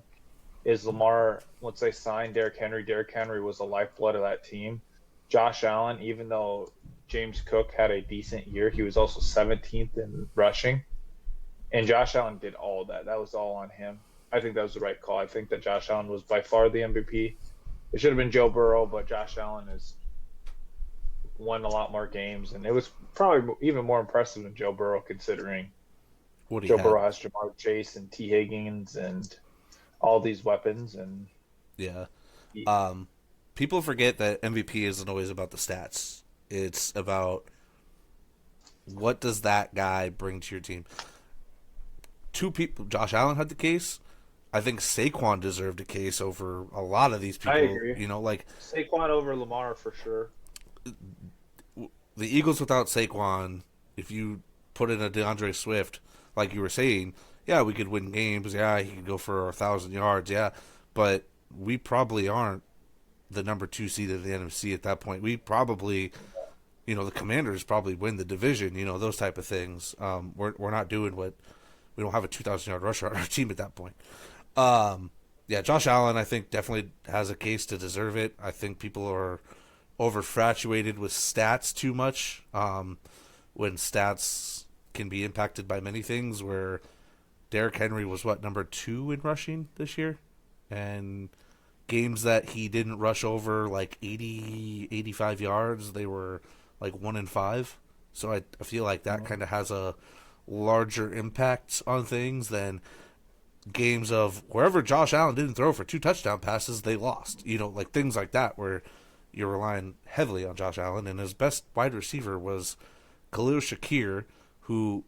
is Lamar. Once they signed Derrick Henry was the lifeblood of that team. Josh Allen, even though James Cook had a decent year, he was also 17th in rushing, and Josh Allen did all that. That was all on him. I think that was the right call. I think that Josh Allen was by far the MVP. It should have been Joe Burrow, but Josh Allen has won a lot more games, and it was probably even more impressive than Joe Burrow, considering What do you Joe have? Burrow has Jamar Chase and T. Higgins and all these weapons. And Yeah. he, People forget that MVP isn't always about the stats. It's about what does that guy bring to your team. Two people. Josh Allen had the case. I think Saquon deserved a case over a lot of these people. I agree. Like Saquon over Lamar for sure. the Eagles without Saquon, if you put in a DeAndre Swift, like you were saying, yeah, we could win games. Yeah, he could go for 1,000 yards. Yeah, but we probably aren't the number 2 seed of the NFC at that point. We probably, the Commanders probably win the division. Those type of things. We're not doing what we don't have a 2,000-yard rusher on our team at that point. Yeah, Josh Allen, I think, definitely has a case to deserve it. I think people are overfatuated with stats too much, when stats can be impacted by many things, where Derrick Henry was, number 2 in rushing this year? And games that he didn't rush over, 80, 85 yards, they were, 1-5. So I feel like that kind of has a larger impact on things than games of wherever Josh Allen didn't throw for 2 touchdown passes, they lost. Things like that where you're relying heavily on Josh Allen, and his best wide receiver was Khalil Shakir, who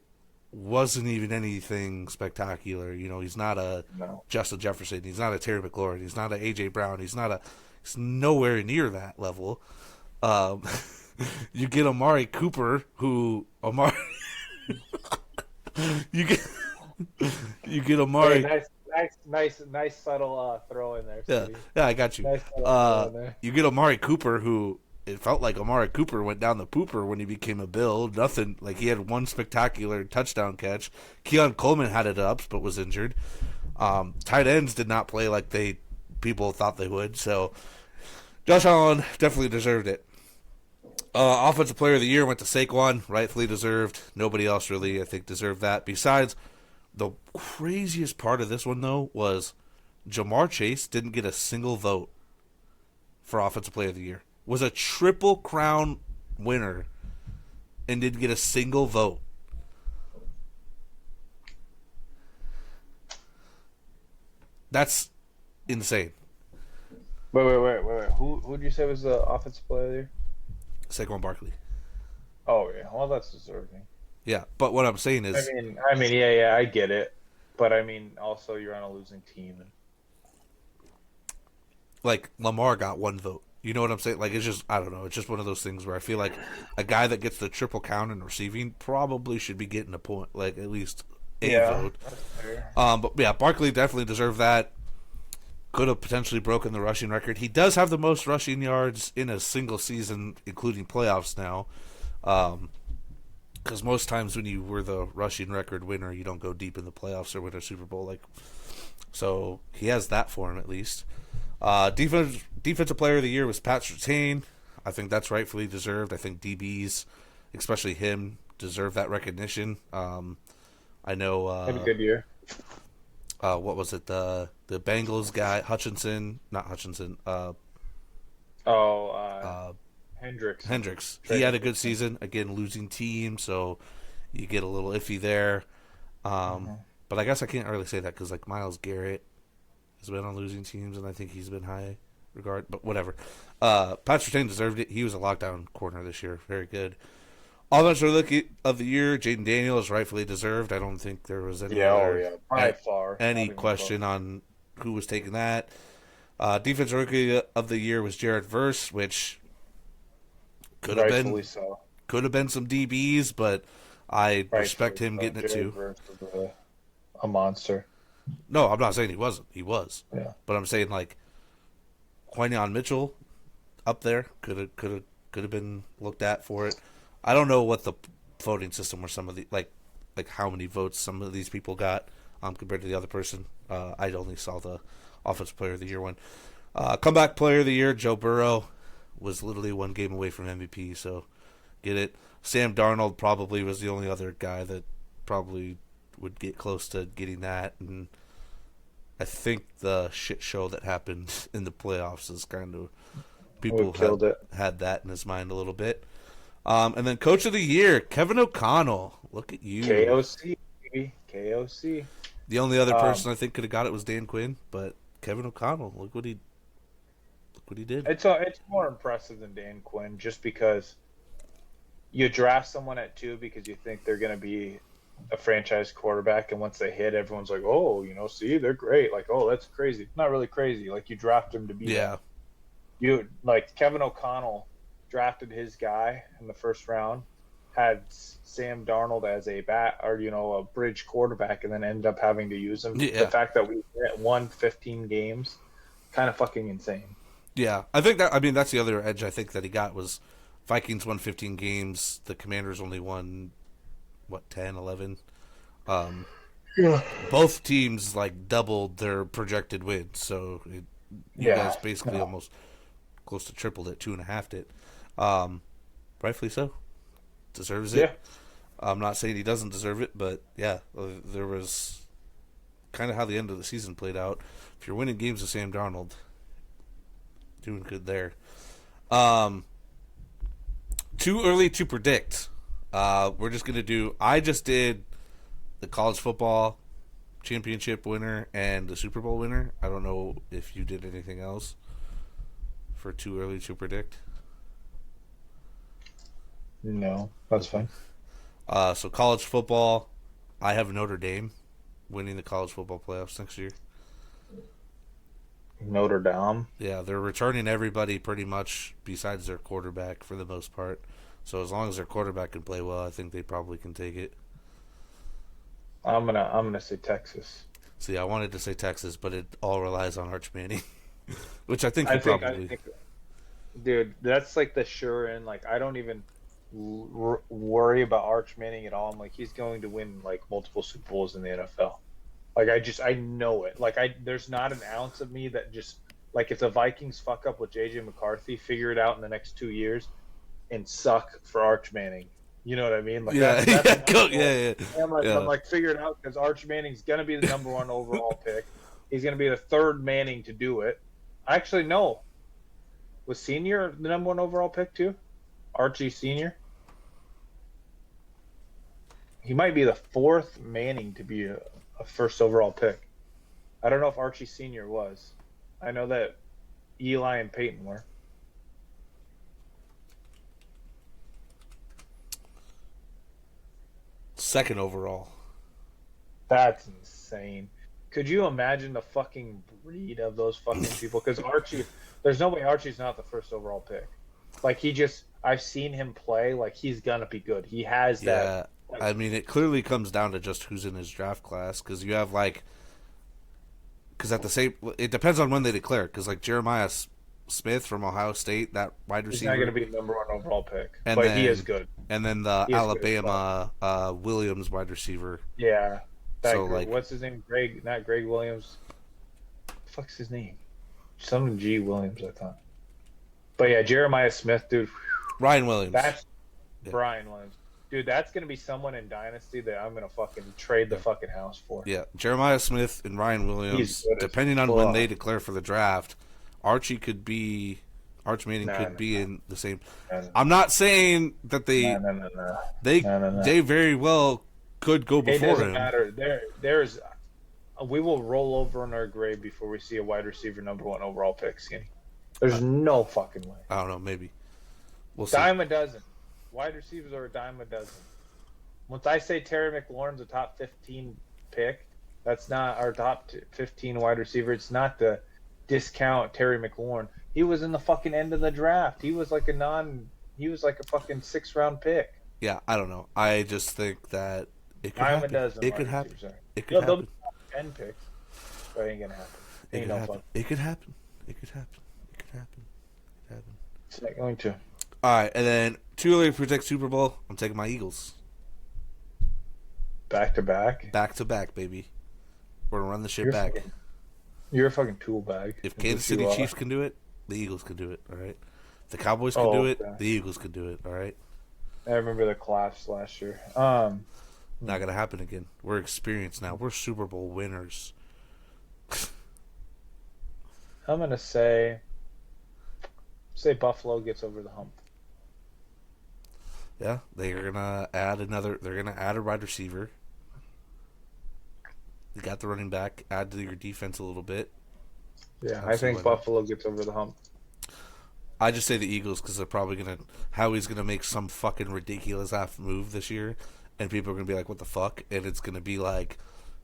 wasn't even anything spectacular. He's not a No. Justin Jefferson. He's not a Terry McLaurin. He's not a A.J. Brown. He's nowhere near that level. Um, You get Amari Cooper, who Amari you get you get Hey, Amari. nice subtle throw in there, Yeah, City. yeah, I got you. Nice subtle throw in there. You get Amari Cooper, who it felt like Amari Cooper went down the pooper when he became a Bill. Nothing like he had one spectacular touchdown catch. Keon Coleman had it up, but was injured. Tight ends did not play like people thought they would. So Josh Allen definitely deserved it. Offensive Player of the Year went to Saquon, rightfully deserved. Nobody else really, I think, deserved that. Besides, the craziest part of this one though was Jamar Chase didn't get a single vote for Offensive Player of the Year. Was a triple crown winner and didn't get a single vote. That's insane. Wait. Who'd you say was the offensive player of the year? Saquon Barkley. Oh yeah, well that's deserving. Yeah, but what I'm saying is, Yeah, I get it, but I mean, also you're on a losing team. like, Lamar got one vote. You know what I'm saying? Like, it's just, I don't know. It's just one of those things where I feel like a guy that gets the triple count in receiving probably should be getting a point, like at least a vote. That's fair. But yeah, Barkley definitely deserved that. Could have potentially broken the rushing record. He does have the most rushing yards in a single season, including playoffs now. Because most times when you were the rushing record winner, you don't go deep in the playoffs or win a Super Bowl. So he has that for him at least. Defensive Player of the Year was Pat Surtain. I think that's rightfully deserved. I think DBs, especially him, deserve that recognition. I know. Had a good year. What was it? The Bengals guy, not Hutchinson. Hendricks. Hendricks. He had a good season. Again, losing team, so you get a little iffy there. But I guess I can't really say that because like Myles Garrett has been on losing teams, and I think he's been high regard. But whatever. Pat Surtain deserved it. He was a lockdown corner this year. Very good. Offensive Rookie of the Year, Jaden Daniels, rightfully deserved. I don't think there was any by far any question on who was taking that. Defensive Rookie of the Year was Jared Verse, which could have been some DBs, but I respect him getting it too. Verse was a monster. No, I'm not saying he wasn't. He was. Yeah. But I'm saying like Quinion Mitchell up there could have been looked at for it. I don't know what the voting system or some of the like how many votes some of these people got compared to the other person. I only saw the Offensive Player of the Year one. Comeback Player of the Year, Joe Burrow was literally one game away from MVP, so get it. Sam Darnold probably was the only other guy that probably would get close to getting that, and I think the shit show that happened in the playoffs is kind of people had that in his mind a little bit. And then Coach of the Year, Kevin O'Connell. Look at you. KOC, baby. KOC. The only other person I think could have got it was Dan Quinn, but Kevin O'Connell, look what he did. It's more impressive than Dan Quinn just because you draft someone at 2 because you think they're going to be a franchise quarterback, and once they hit, everyone's like, oh, see, they're great. Like, oh, that's crazy. Not really crazy. Like, you draft him to be that. You like Kevin O'Connell drafted his guy in the first round, had Sam Darnold as a a bridge quarterback, and then ended up having to use him. Yeah. The fact that we won 15 games, kind of fucking insane. Yeah, I think that's the other edge I think that he got was Vikings won 15 games, the Commanders only won 10, 11. Both teams like doubled their projected wins, so you guys basically almost close to tripled it, 2.5 it. Rightfully so. Deserves it. Yeah. I'm not saying he doesn't deserve it, but yeah, there was kind of how the end of the season played out. If you're winning games with Sam Darnold, doing good there. Too early to predict. We're just gonna do. I just did the college football championship winner and the Super Bowl winner. I don't know if you did anything else for too early to predict. No, that's fine. So college football, I have Notre Dame winning the college football playoffs next year. Notre Dame. Yeah, they're returning everybody pretty much besides their quarterback for the most part. So as long as their quarterback can play well, I think they probably can take it. I'm gonna say Texas. See, I wanted to say Texas, but it all relies on Arch Manning, which I think he I probably. think, dude, that's like the sure in. Like, I don't even worry about Arch Manning at all. I'm like, he's going to win like multiple Super Bowls in the NFL. Like, I know it. Like, there's not an ounce of me that just like if the Vikings fuck up with JJ McCarthy, figure it out in the next 2 years and suck for Arch Manning. You know what I mean? Like Yeah, that's yeah, my go, goal. yeah, yeah, And I'm yeah. like figure it out because Arch Manning's gonna be the number one overall pick. He's gonna be the third Manning to do it. Actually, no. Was Senior the number one overall pick too? Archie Senior. He might be the fourth Manning to be a first overall pick. I don't know if Archie Senior was. I know that Eli and Peyton were. Second overall. That's insane. Could you imagine the fucking breed of those fucking people? Because Archie, there's no way Archie's not the first overall pick. Like I've seen him play. Like he's gonna be good. He has that. Yeah, Like, I mean, it clearly comes down to just who's in his draft class because you have like, because at the same, it depends on when they declare. Because like Jeremiah Smith from Ohio State, that wide he's not gonna receiver, be the number one overall pick, and but he is then good. the He is good as fuck. Alabama Williams wide receiver. Yeah, So like, what's his name? Greg, not Greg Williams. Fuck's his name? Some G Williams, I thought. But yeah, Jeremiah Smith, dude. Ryan Williams. That's Yeah. Brian Williams. Dude, that's gonna be someone in Dynasty that I'm gonna fucking trade the fucking house for. Yeah, Jeremiah Smith and Ryan Williams. good as Depending on when fuck. they declare for the draft, Arch Manning could be in the same. No, I'm not saying that no, no, no, no. they No, no, no. they very well could go It before doesn't him. matter. There's we will roll over in our grave before we see a wide receiver number one overall pick, Skinny. There's no fucking way. I don't know, maybe we'll see. Dime a dozen. Wide receivers are a dime a dozen. Once I say Terry McLaurin's a top 15 pick, that's not our top 15 wide receiver. It's not to discount Terry McLaurin. He was in the fucking end of the draft. He was like a fucking 6th round pick. Yeah, I don't know. I just think that it could Dime a happen. dozen. It wide could happen. receivers are. It could They'll happen. be top 10 picks. But it ain't gonna happen. It Ain't could no happen. fun. It could happen. It could happen. It could happen. It could happen. It's not going to. All right, and then too early to predict Super Bowl. I'm taking my Eagles. Back to back. Back to back, baby. We're gonna run the shit You're back. You're a fucking tool bag. If Is Kansas what you City are. Chiefs can do it, the Eagles can do it. All right. If the Cowboys can Oh, do it, okay. the Eagles can do it. All right. I remember the collapse last year. Not gonna happen again. We're experienced now. We're Super Bowl winners. I'm gonna say Buffalo gets over the hump. Yeah, they're gonna add another. They're gonna add a wide receiver. You got the running back. Add to your defense a little bit. Yeah, I Absolutely. think Buffalo gets over the hump. I just say the Eagles because they're probably gonna. Howie's gonna make some fucking ridiculous half move this year, and people are gonna be like, "What the fuck?" And it's gonna be like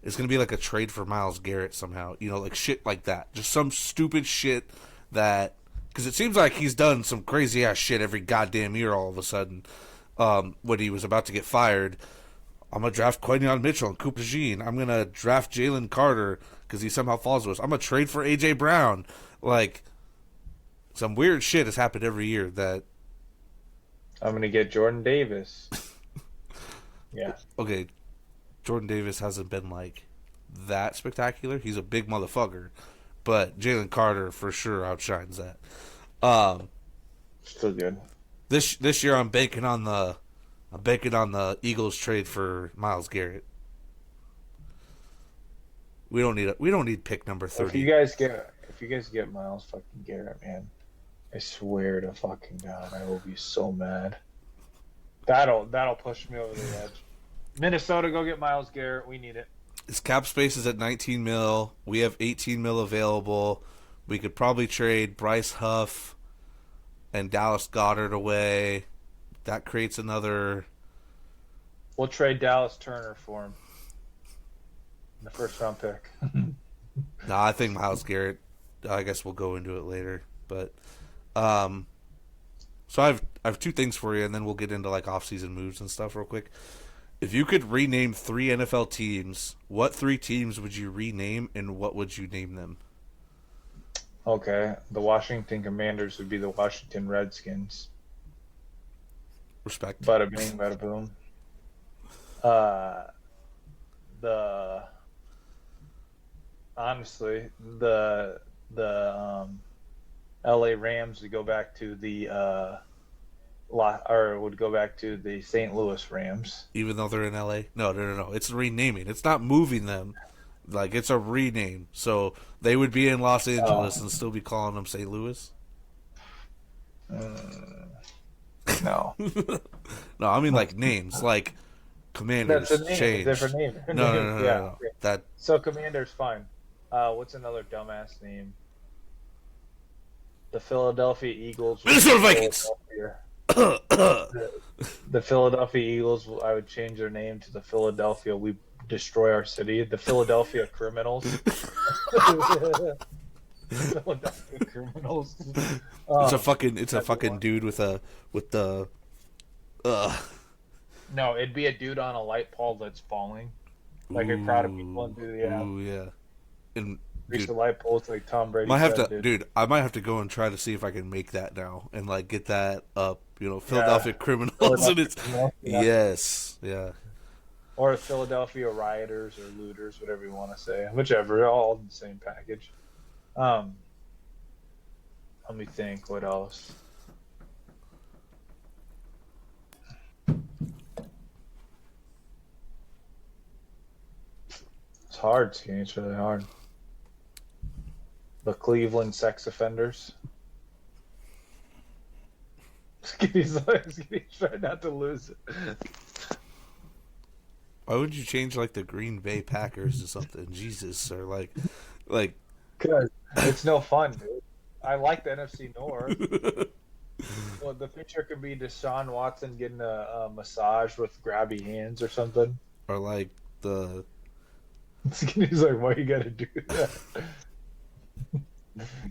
a trade for Myles Garrett somehow. You know, like shit like that. Just some stupid shit that because it seems like he's done some crazy ass shit every goddamn year. All of a sudden, when he was about to get fired, I'm gonna draft Quinion Mitchell and Cooper Jean. I'm gonna draft Jalen Carter because he somehow falls to us. I'm gonna trade for AJ Brown. Like some weird shit has happened every year that. I'm gonna get Jordan Davis. Yeah, Okay, Jordan Davis hasn't been like that spectacular. He's a big motherfucker, but Jalen Carter for sure outshines that. still good. This year I'm banking on the Eagles trade for Myles Garrett. We don't need pick number 30. If you guys get Miles fucking Garrett, man, I swear to fucking God, I will be so mad. That'll push me over the edge. Minnesota, go get Myles Garrett. We need it. His cap space is at 19 mil. We have 18 mil available. We could probably trade Bryce Huff and Dallas Goddard away. That creates another. We'll trade Dallas Turner for him. The 1st round pick. No, I think Myles Garrett I guess we'll go into it later. But um, so I have two things for you, and then we'll get into like off-season moves and stuff real quick. If you could rename three NFL teams, what three teams would you rename, and what would you name them? Okay, the Washington Commanders would be the Washington Redskins. Respect. Bada bing, bada boom. Uh, the honestly, the L.A. Rams would go back to the would go back to the St. Louis Rams. Even though they're in LA? No, no, no, no. It's renaming. It's not moving them. Like it's a rename. So they would be in Los Angeles and still be calling them St. Louis. No, No, I mean like names, like Commanders that's a name, change. different name. No, no, no, no, Yeah. no. That So Commander's fine. What's another dumbass name? The Philadelphia Eagles. Minnesota Vikings. The Philadelphia Eagles. I would change their name to the Philadelphia We Destroy Our City. The Philadelphia Criminals. Philadelphia Criminals. It's a fucking dude with the No, it'd be a dude on a light pole that's falling, like a crowd of people into the Ooh, yeah. And reach dude, the light poles like Tom Brady. might have said, to, dude. I might have to go and try to see if I can make that now and like get that up. You know, Philadelphia Criminals, Philadelphia and it's Criminals, yeah. yes, yeah. Or Philadelphia Rioters or Looters, whatever you want to say, whichever, all in the same package. Let me think. What else? It's hard, Skinny. It's really hard. The Cleveland Sex Offenders. Skinny's trying not to lose it. Why would you change like the Green Bay Packers to something? Jesus, or like, Because it's no fun, dude. I like the NFC North. Well, the picture could be Deshaun Watson getting a massage with grabby hands or something. or like the Skinny's like, why you gotta do that?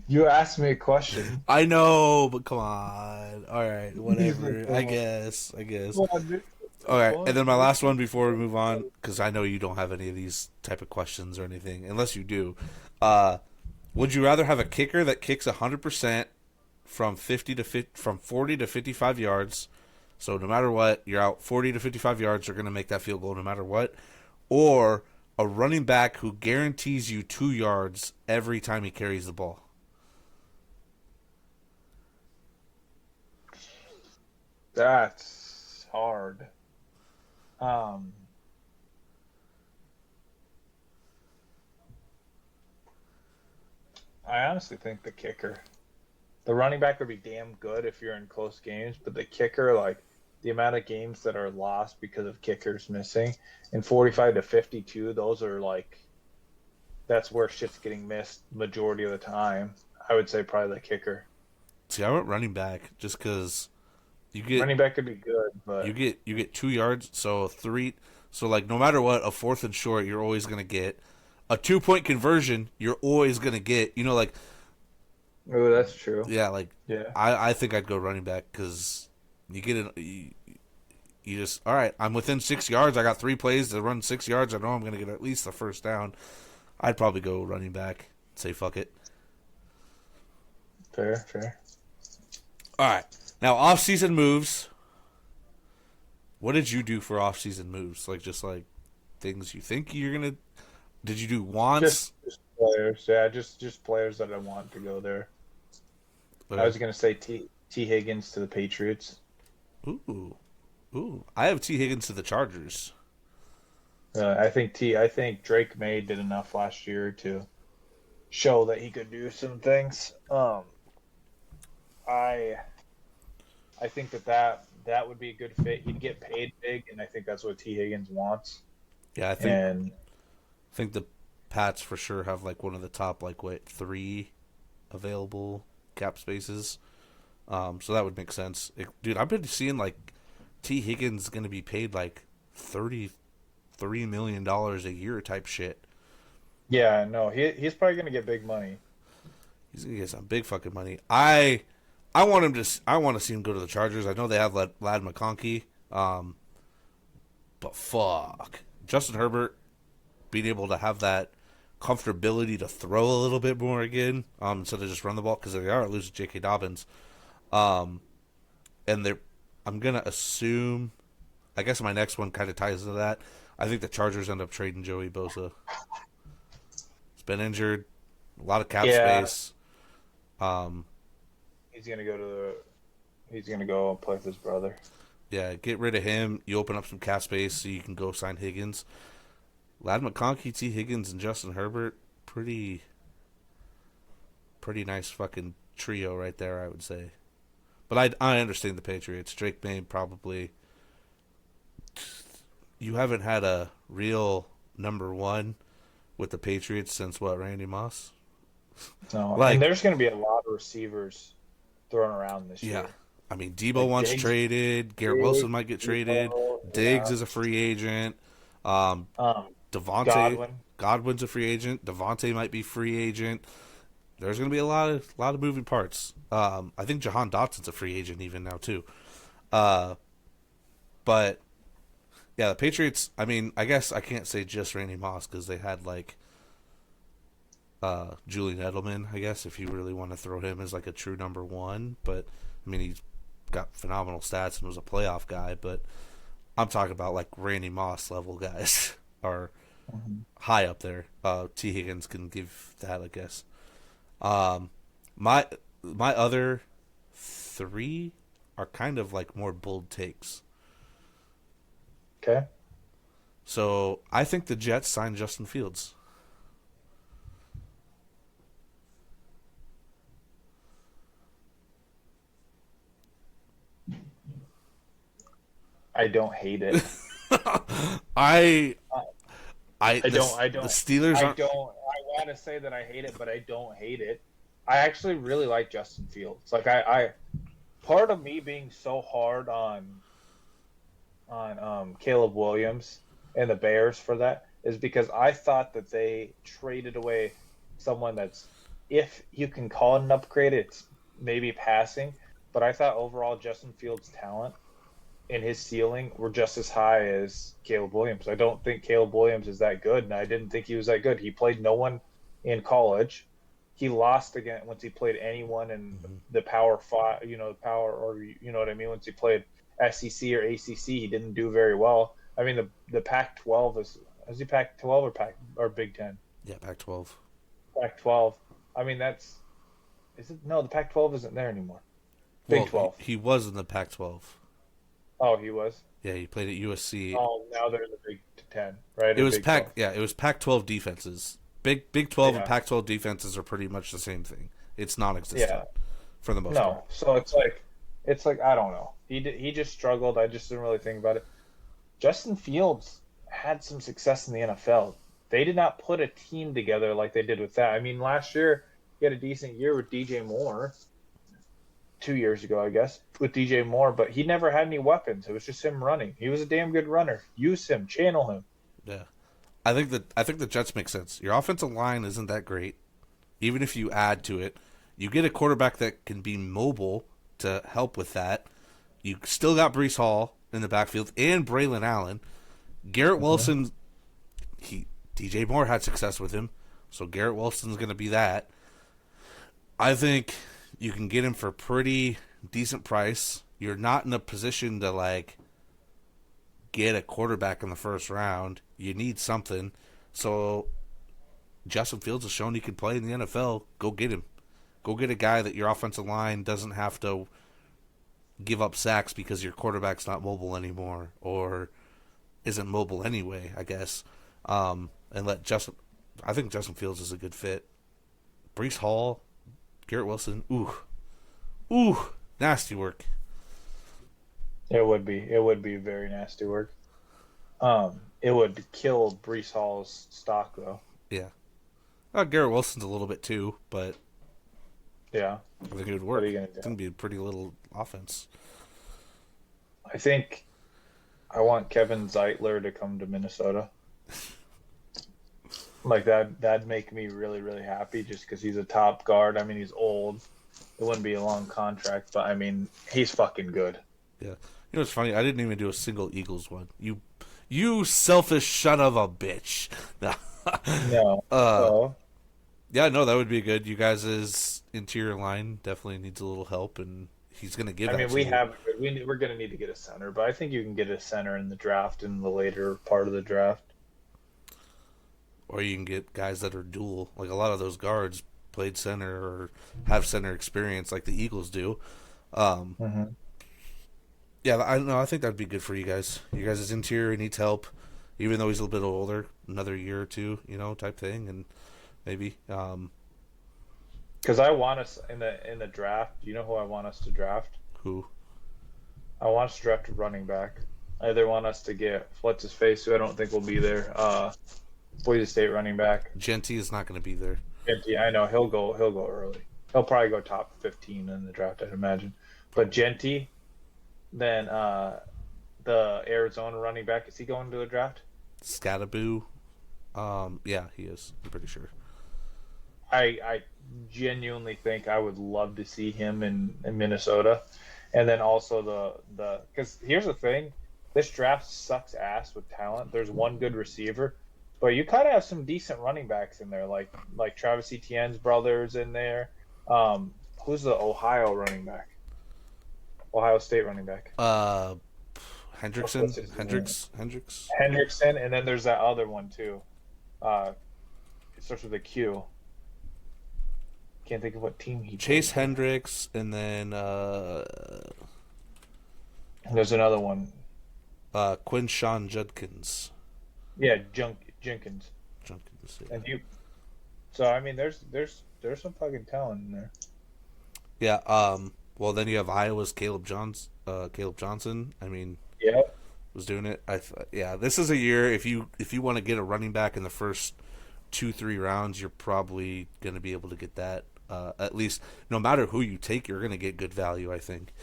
You asked me a question. I know, but come on. All right, whatever. I guess. Come on, dude. All right, and then my last one before we move on, because I know you don't have any of these type of questions or anything, unless you do. Would you rather have a kicker that kicks 100% from 40 to 55 yards? So no matter what, you're out 40 to 55 yards. You're going to make that field goal no matter what, or a running back who guarantees you 2 yards every time he carries the ball. That's hard. I honestly think the kicker. The running back would be damn good if you're in close games, but the kicker, like the amount of games that are lost because of kickers missing, in 45 to 52, those are like, that's where shit's getting missed majority of the time. I would say probably the kicker. See, I went running back just because you get Running back could be good, but you get 2 yards, so three. So like no matter what, a fourth and short, you're always gonna get a 2-point conversion. You're always gonna get. You know, like oh, that's true. yeah, like Yeah. I think I'd go running back because you get it. You just all right. I'm within 6 yards. I got 3 plays to run 6 yards. I know I'm gonna get at least the first down. I'd probably go running back. Say fuck it. Fair. All right. Now off-season moves. What did you do for off-season moves? Like just like things you think you're gonna. Did you do wants? Just players. Yeah, just players that I want to go there. I was gonna say T Higgins to the Patriots. Ooh. I have T Higgins to the Chargers. I think Drake May did enough last year to show that he could do some things. I think that would be a good fit. He'd get paid big, and I think that's what T Higgins wants. Yeah, I think the Pats for sure have like one of the top 3 available cap spaces. So that would make sense. Dude, I've been seeing like T Higgins going to be paid like $33 million a year type shit. Yeah, no, he's probably gonna get big money. He's gonna get some big fucking money. I want him to. I want to see him go to the Chargers. I know they have Lad McConkey, but fuck, Justin Herbert being able to have that comfortability to throw a little bit more again, instead of just run the ball because they are losing J.K. Dobbins, and they're. I'm gonna assume. I guess my next one kind of ties into that. I think the Chargers end up trading Joey Bosa. He's been injured, a lot of cap space. He's gonna go to the. He's gonna go and play with his brother. Yeah, get rid of him. You open up some cap space so you can go sign Higgins. Lad McConkey, T. Higgins, and Justin Herbert, pretty nice fucking trio right there, I would say. But I understand the Patriots. Drake May probably. You haven't had a real number one with the Patriots since what, Randy Moss? No, and there's going to be a lot of receivers thrown around this year. I mean, Debo wants traded. Garrett Wilson might get traded. Diggs is a free agent. Godwin's a free agent. Devontae might be free agent. There's going to be a lot of moving parts. I think Jahan Dotson's a free agent even now too. But yeah, the Patriots. I mean, I guess I can't say just Randy Moss because they had Julian Edelman. I guess if you really want to throw him as like a true number one, but I mean he's got phenomenal stats and was a playoff guy. But I'm talking about like Randy Moss level guys are high up there. T. Higgins can give that, I guess. My other three are kind of like more bold takes. Okay. So I think the Jets signed Justin Fields. I don't hate it. I don't. The Steelers. I want to say that I hate it, but I don't hate it. I actually really like Justin Fields. Like I part of me being so hard on Caleb Williams and the Bears for that is because I thought that they traded away someone that's, if you can call it an upgrade, it's maybe passing. But I thought overall Justin Fields' talent and his ceiling were just as high as Caleb Williams. I don't think Caleb Williams is that good, and I didn't think he was that good. He played no one in college. He lost again once he played anyone in the Power Five, or you know what I mean. Once he played SEC or ACC, he didn't do very well. I mean, the Pac-12 is he Pac-12 or Big Ten? Yeah, Pac-12. Pac-12. I mean, the Pac-12 isn't there anymore. Big 12. He was in the Pac-12. Oh, he was. Yeah, he played at USC. Oh, now they're in the Big Ten, right? It was it was Pac-12 defenses. Big 12 and Pac-12 defenses are pretty much the same thing. It's non-existent for the most part. No, so it's like I don't know. He just struggled. I just didn't really think about it. Justin Fields had some success in the NFL. They did not put a team together like they did with that. I mean, last year he had a decent year with DJ Moore. 2 years ago, I guess, with DJ Moore, but he never had any weapons. It was just him running. He was a damn good runner. Use him, channel him. Yeah, I think the Jets make sense. Your offensive line isn't that great. Even if you add to it, you get a quarterback that can be mobile to help with that. You still got Breece Hall in the backfield and Braylon Allen. Garrett Wilson, DJ Moore had success with him, so Garrett Wilson's going to be that. I think you can get him for a pretty decent price. You're not in a position to get a quarterback in the first round. You need something. So Justin Fields has shown he can play in the NFL. Go get him. Go get a guy that your offensive line doesn't have to give up sacks because your quarterback's not mobile anymore or isn't mobile anyway, I guess. And I think Justin Fields is a good fit. Breece Hall, Garrett Wilson, ooh, nasty work. It would be very nasty work. It would kill Breece Hall's stock though. Yeah. Garrett Wilson's a little bit too, but yeah, I think it would work. It's gonna be a pretty little offense. I think I want Kevin Zeitler to come to Minnesota. Like that'd make me really really happy just because he's a top guard. I mean, he's old. It wouldn't be a long contract, but I mean, he's fucking good. Yeah. You know what's funny? I didn't even do a single Eagles one. You selfish son of a bitch. No. uh, So yeah, no, that would be good. You guys' interior line definitely needs a little help, and he's gonna give I that mean, to you. we're gonna need to get a center, but I think you can get a center in the draft in the later part of the draft. Or you can get guys that are dual. Like a lot of those guards played center or have center experience, like the Eagles do. Um, Hmm. yeah, I know. I think that'd be good for you guys. You guys' interior needs help, even though he's a little bit older, another year or two, type thing, and maybe Because I want us in the draft. You know who I want us to draft? who I want us to draft a running back. I either want us to get what's his face, who I don't think will be there. Boise State running back. Genty is not going to be there. Genty, I know he'll go early. He'll probably go top 15 in the draft, I'd imagine. But Genty, then the Arizona running back, is he going to a draft? Scattaboo, yeah, he is. I'm pretty sure. I genuinely think I would love to see him in Minnesota. And then also the because here's the thing, this draft sucks ass with talent. There's one good receiver, but you kind of have some decent running backs in there, like Travis Etienne's brothers in there. Who's the Ohio running back? Ohio State running back. Hendrickson, What's his name? Hendricks, Hendrickson, and then there's that other one too. Uh, it starts with a Q. Can't think of what team he Chase plays for. Hendricks, and then And there's another one. Quinshawn Judkins. Yeah, Jenkins. Judkins, yeah. And you. So I mean, there's some fucking talent in there. Yeah. Well, then you have Iowa's Caleb Johnson. I mean, Yeah. was doing it. Yeah. This is a year if you want to get a running back in the first 2-3 rounds, you're probably going to be able to get that. At least, no matter who you take, you're going to get good value. I think.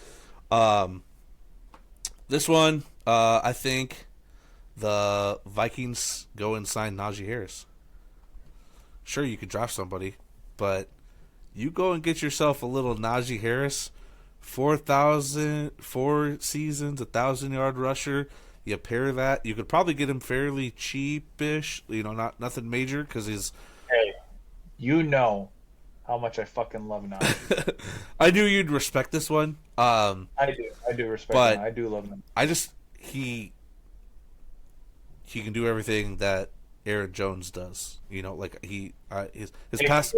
This one, I think the Vikings go and sign Najee Harris. Sure, you could draft somebody, but you go and get yourself a little Najee Harris, 4 seasons, 1,000-yard rusher. You pair that, you could probably get him fairly cheapish. Not nothing major because he's. Hey, you know how much I fucking love Najee. I knew you'd respect this one. I do respect But him. I do love him. I just he can do everything that Aaron Jones does. Like his pass.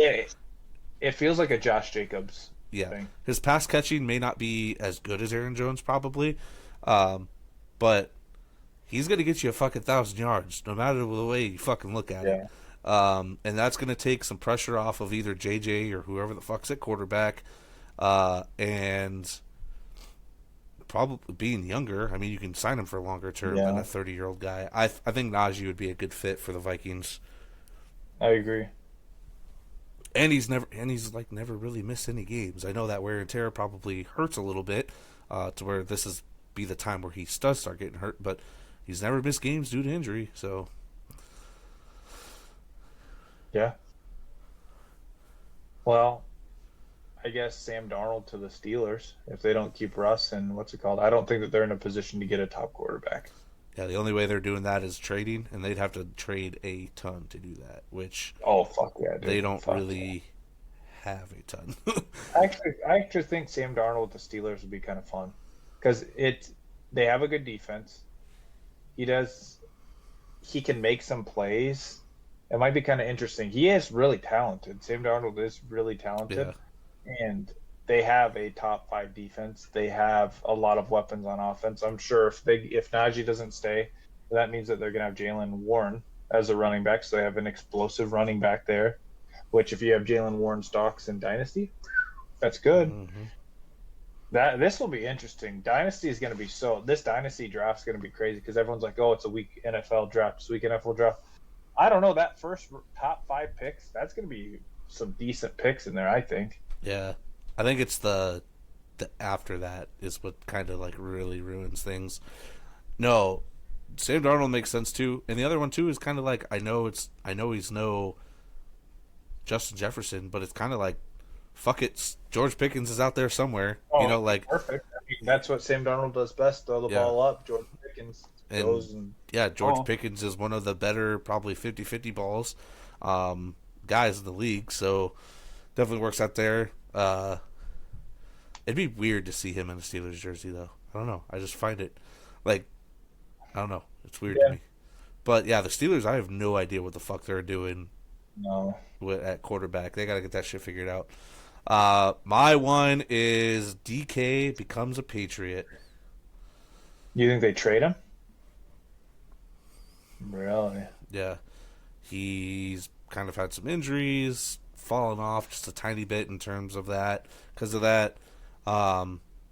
It feels like a Josh Jacobs Yeah, thing. his pass catching may not be as good as Aaron Jones probably, but he's gonna get you a fucking 1,000 yards no matter the way you fucking look at it. Yeah. And that's gonna take some pressure off of either JJ or whoever the fuck's at quarterback, and probably being younger. I mean, you can sign him for a longer term than Yeah. a 30-year-old guy. I think Najee would be a good fit for the Vikings. I agree. And he's never really missed any games. I know that wear and tear probably hurts a little bit, to where this is be the time where he does start getting hurt, but he's never missed games due to injury. So Yeah. Well, I guess Sam Darnold to the Steelers if they don't keep Russ and what's it called? I don't think that they're in a position to get a top quarterback. yeah, the only way they're doing that is trading, and they'd have to trade a ton to do that, which Oh fuck yeah, dude. they don't Fuck really have a ton. yeah. I actually think Sam Darnold with the Steelers would be kind of fun because they have a good defense. He does. He can make some plays. It might be kind of interesting. He is really talented. Sam Darnold is really talented, Yeah, and they have a top five defense. They have a lot of weapons on offense. I'm sure if Najee doesn't stay, that means that they're gonna have Jalen Warren as a running back. So they have an explosive running back there. Which, if you have Jalen Warren stocks in Dynasty, that's good. hmm That this will be interesting. Dynasty is going to be this Dynasty draft is going to be crazy because everyone's like, oh, it's a weak NFL draft, it's a weak NFL draft. I don't know, that first top five picks, that's going to be some decent picks in there, I think. yeah. I think it's the after that is what kind of like really ruins things. No, Sam Darnold makes sense too, and the other one too is kind of like I know he's no Justin Jefferson, but it's kind of like fuck it, George Pickens is out there somewhere, you Oh, know, like perfect. I mean, that's what Sam Darnold does best: throw the yeah, ball up. George Pickens and goes and yeah, George oh, Pickens is one of the better probably 50-50 balls guys in the league, so definitely works out there. It'd be weird to see him in a Steelers jersey though. I don't know. I just find it like I don't know. It's weird to yeah, me. But yeah, the Steelers, I have no idea what the fuck they're doing no. at quarterback. They got to get that shit figured out. My one is DK becomes a Patriot. You think they trade him? Really? Yeah, he's kind of had some injuries, fallen off just a tiny bit in terms of that. Because of that,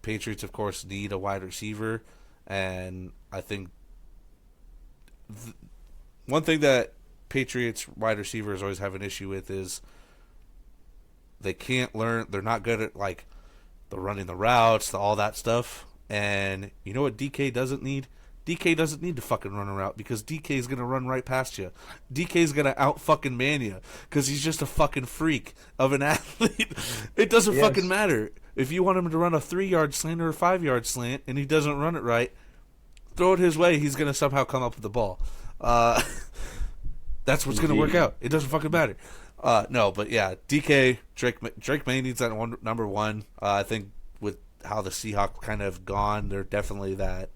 Patriots, of course, need a wide receiver. And I think one thing that Patriots wide receivers always have an issue with is they can't learn. They're not good at like the running the routes, all that stuff. And you know what DK doesn't need? DK doesn't need to fucking run a route because DK is gonna run right past you. DK is gonna out fucking man you because he's just a fucking freak of an athlete. It doesn't fucking Yes. matter if you want him to run a 3-yard slant or a 5-yard slant and he doesn't run it right. Throw it his way. He's gonna somehow come up with the ball. Uh, that's what's gonna work out. It doesn't fucking matter. No, but yeah, DK Drake May needs that number one. I think with how the Seahawks kind of gone, they're definitely that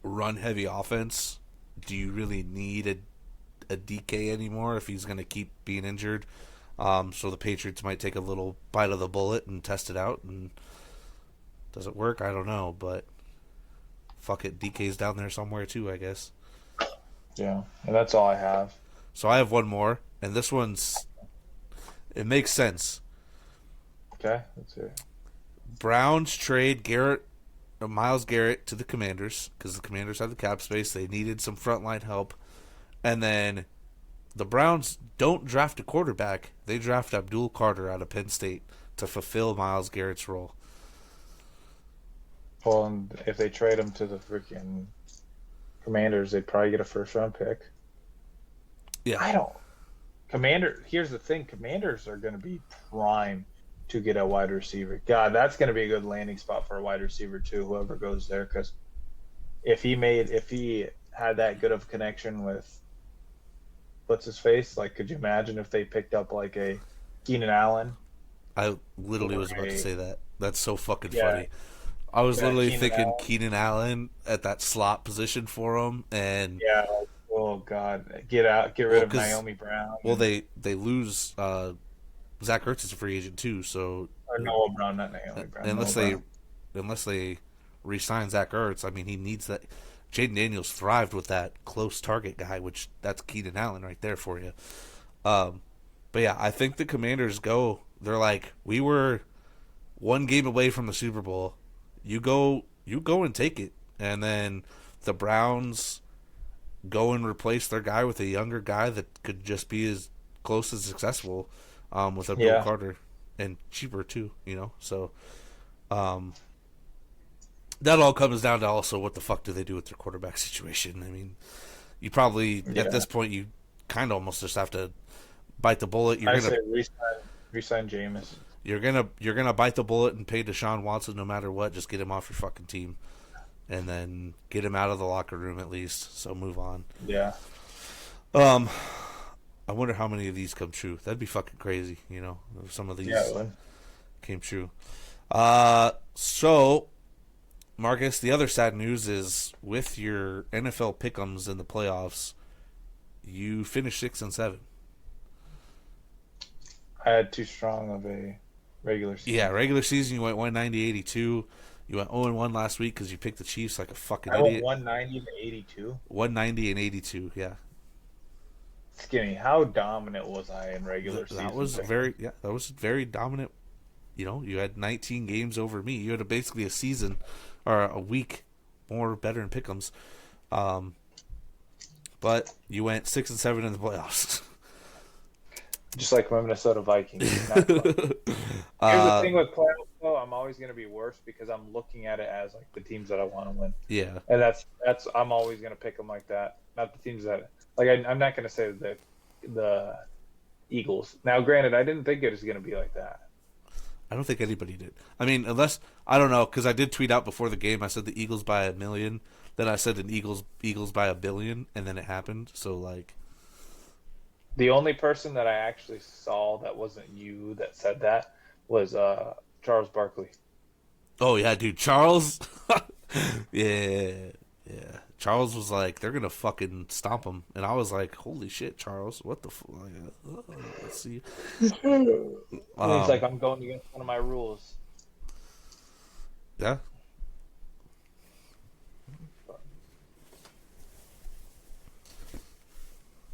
run heavy offense. Do you really need a DK anymore if he's going to keep being injured? So the Patriots might take a little bite of the bullet and test it out. And does it work? I don't know, but fuck it, DK's down there somewhere too, I guess. Yeah, and that's all I have. So I have one more, and this one's it makes sense. Okay, let's hear it. Browns trade Miles Garrett to the Commanders because the Commanders had the cap space. They needed some frontline help, and then the Browns don't draft a quarterback. They draft Abdul Carter out of Penn State to fulfill Miles Garrett's role. Well, and if they trade him to the freaking Commanders, they'd probably get a first round pick. Yeah, I don't. Here's the thing: Commanders are going to be prime to get a wide receiver. God, that's going to be a good landing spot for a wide receiver too. Whoever goes there, because if he had that good of connection with what's his face, like, could you imagine if they picked up like a Keenan Allen? I literally Or was about to say that. That's so fucking Yeah, funny. I was yeah, literally Keenan thinking Allen. Keenan Allen at that slot position for him, and Yeah. Oh God, get rid well, of Naomi Brown. they lose Zach Ertz is a free agent too, so Or Noah Brown, not Naomi Brown. unless Noah they Brown. re-sign Zach Ertz, I mean he needs that. Jaden Daniels thrived with that close target guy, which that's Keenan Allen right there for you. But yeah, I think the Commanders go. They're like, we were one game away from the Super Bowl. You go and take it, and then the Browns go and replace their guy with a younger guy that could just be as close as successful with Abdul Yeah. Carter and cheaper too. So that all comes down to also what the fuck do they do with their quarterback situation. I mean, you probably at Yeah. this point you kind of almost just have to bite the bullet. I say resign Jameis. You're gonna bite the bullet and pay Deshaun Watson no matter what. Just get him off your fucking team, and then get him out of the locker room at least. So move on. Yeah. I wonder how many of these come true. That'd be fucking crazy, if some of these Yeah. It would. came true. So Marcus, the other sad news is with your NFL pick'ems in the playoffs, you finished 6-7. I had too strong of a regular season. Yeah, regular season you went 190-82. You went 0-1 last week because you picked the Chiefs like a fucking I went idiot. 190 to 82. 190 and 82. Yeah, Skinny, how dominant was I in regular season? that was very dominant. You had 19 games over me. You had basically a season or a week more better in pick'ems. But you went 6-7 in the playoffs. just like my Minnesota Vikings. Not fun. Here's the thing with playoffs, though. I'm always going to be worse because I'm looking at it as like the teams that I want to win, Yeah. and that's I'm always going to pick them like that. Not the teams that like I'm not going to say the Eagles. Now, granted, I didn't think it was going to be like that. I don't think anybody did. I mean, unless I don't know, because I did tweet out before the game. I said the Eagles by 1,000,000. Then I said an Eagles by 1,000,000,000, and then it happened. So like, The only person that I actually saw that wasn't you that said that was Charles Barkley. oh yeah, dude, Charles. Yeah, yeah. Charles was like, they're gonna fucking stomp him, and I was like, holy shit, Charles, what the fuck? Let's see. And he's like, I'm going against one of my rules. Yeah.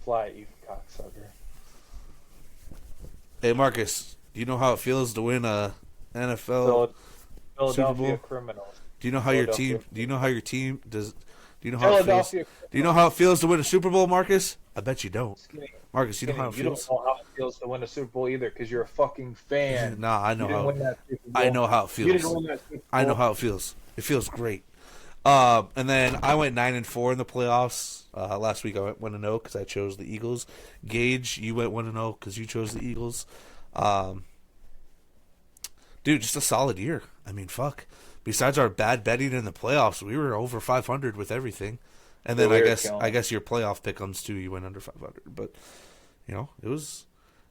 Fly, you cocksucker. Hey Marcus, do you know how it feels to win a NFL Super Bowl? Philadelphia criminals. Do you know how your team? Do you know how your team does? Do you know how it feels? Philadelphia. Do you know how it feels to win a Super Bowl, Marcus? I bet you don't. Skinny. Marcus, you know how it You feels? don't know how it feels to win a Super Bowl either because you're a fucking fan. Nah, I You know didn't how. win that Super Bowl. I know how it You didn't feels. win that Super Bowl. I know how it feels. It feels great. And then I went 9-4 in the playoffs. Last week I went 1-0 because I chose the Eagles. Gage, you went 1-0 because you chose the Eagles. Dude, just a solid year. I mean, fuck. Besides our bad betting in the playoffs, we were over 500 with everything. And then I guess your playoff pick'ems too. You went under 500, but you know it was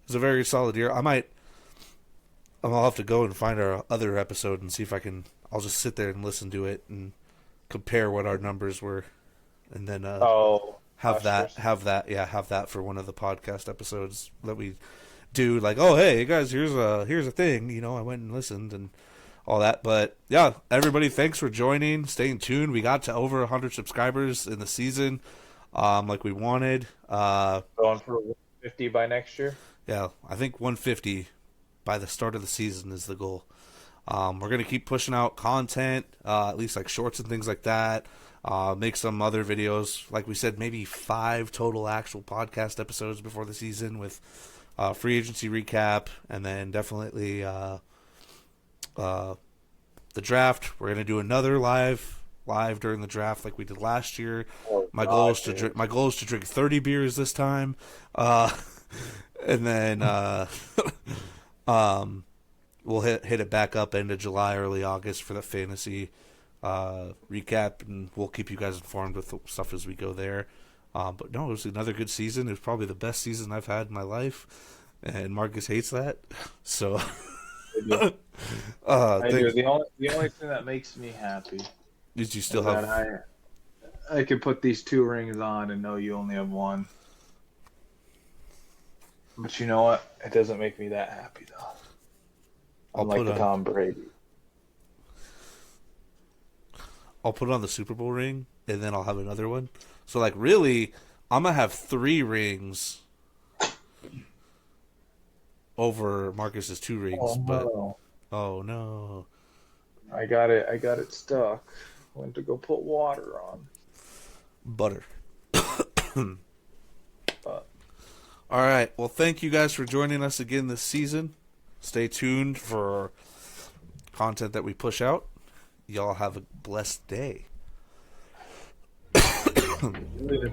a very solid year. I'll have to go and find our other episode and see if I can. I'll just sit there and listen to it and compare what our numbers were, and then have that for one of the podcast episodes that we do. Like, oh hey guys, here's a thing. You know, I went and listened and all that. But yeah, everybody, thanks for joining, staying tuned. We got to over 100 subscribers in the season, like we wanted. Going for 150 by next year. Yeah, I think 150 by the start of the season is the goal. We're gonna keep pushing out content, at least like shorts and things like that. Make some other videos, like we said, maybe 5 total actual podcast episodes before the season with free agency recap, and then definitely the draft. We're gonna do another live during the draft like we did last year. My goal is to drink 30 beers this time, and then we'll hit it back up end of July, early August for the fantasy recap, and we'll keep you guys informed with stuff as we go there. But no, it was another good season. It was probably the best season I've had in my life, and Marcus hates that. So. I do. The only thing that makes me happy is you still have. That I could put these 2 rings on and know you only have one. But you know what? It doesn't make me that happy though. I'm like the Tom Brady. I'll put on the Super Bowl ring, and then I'll have another one. So like, really, I'm gonna have 3 rings over Marcus's 2 rings, but oh no, I got it stuck. Went to go put water on. Butter. But all right, well, thank you guys for joining us again this season. Stay tuned for content that we push out. Y'all have a blessed day. later.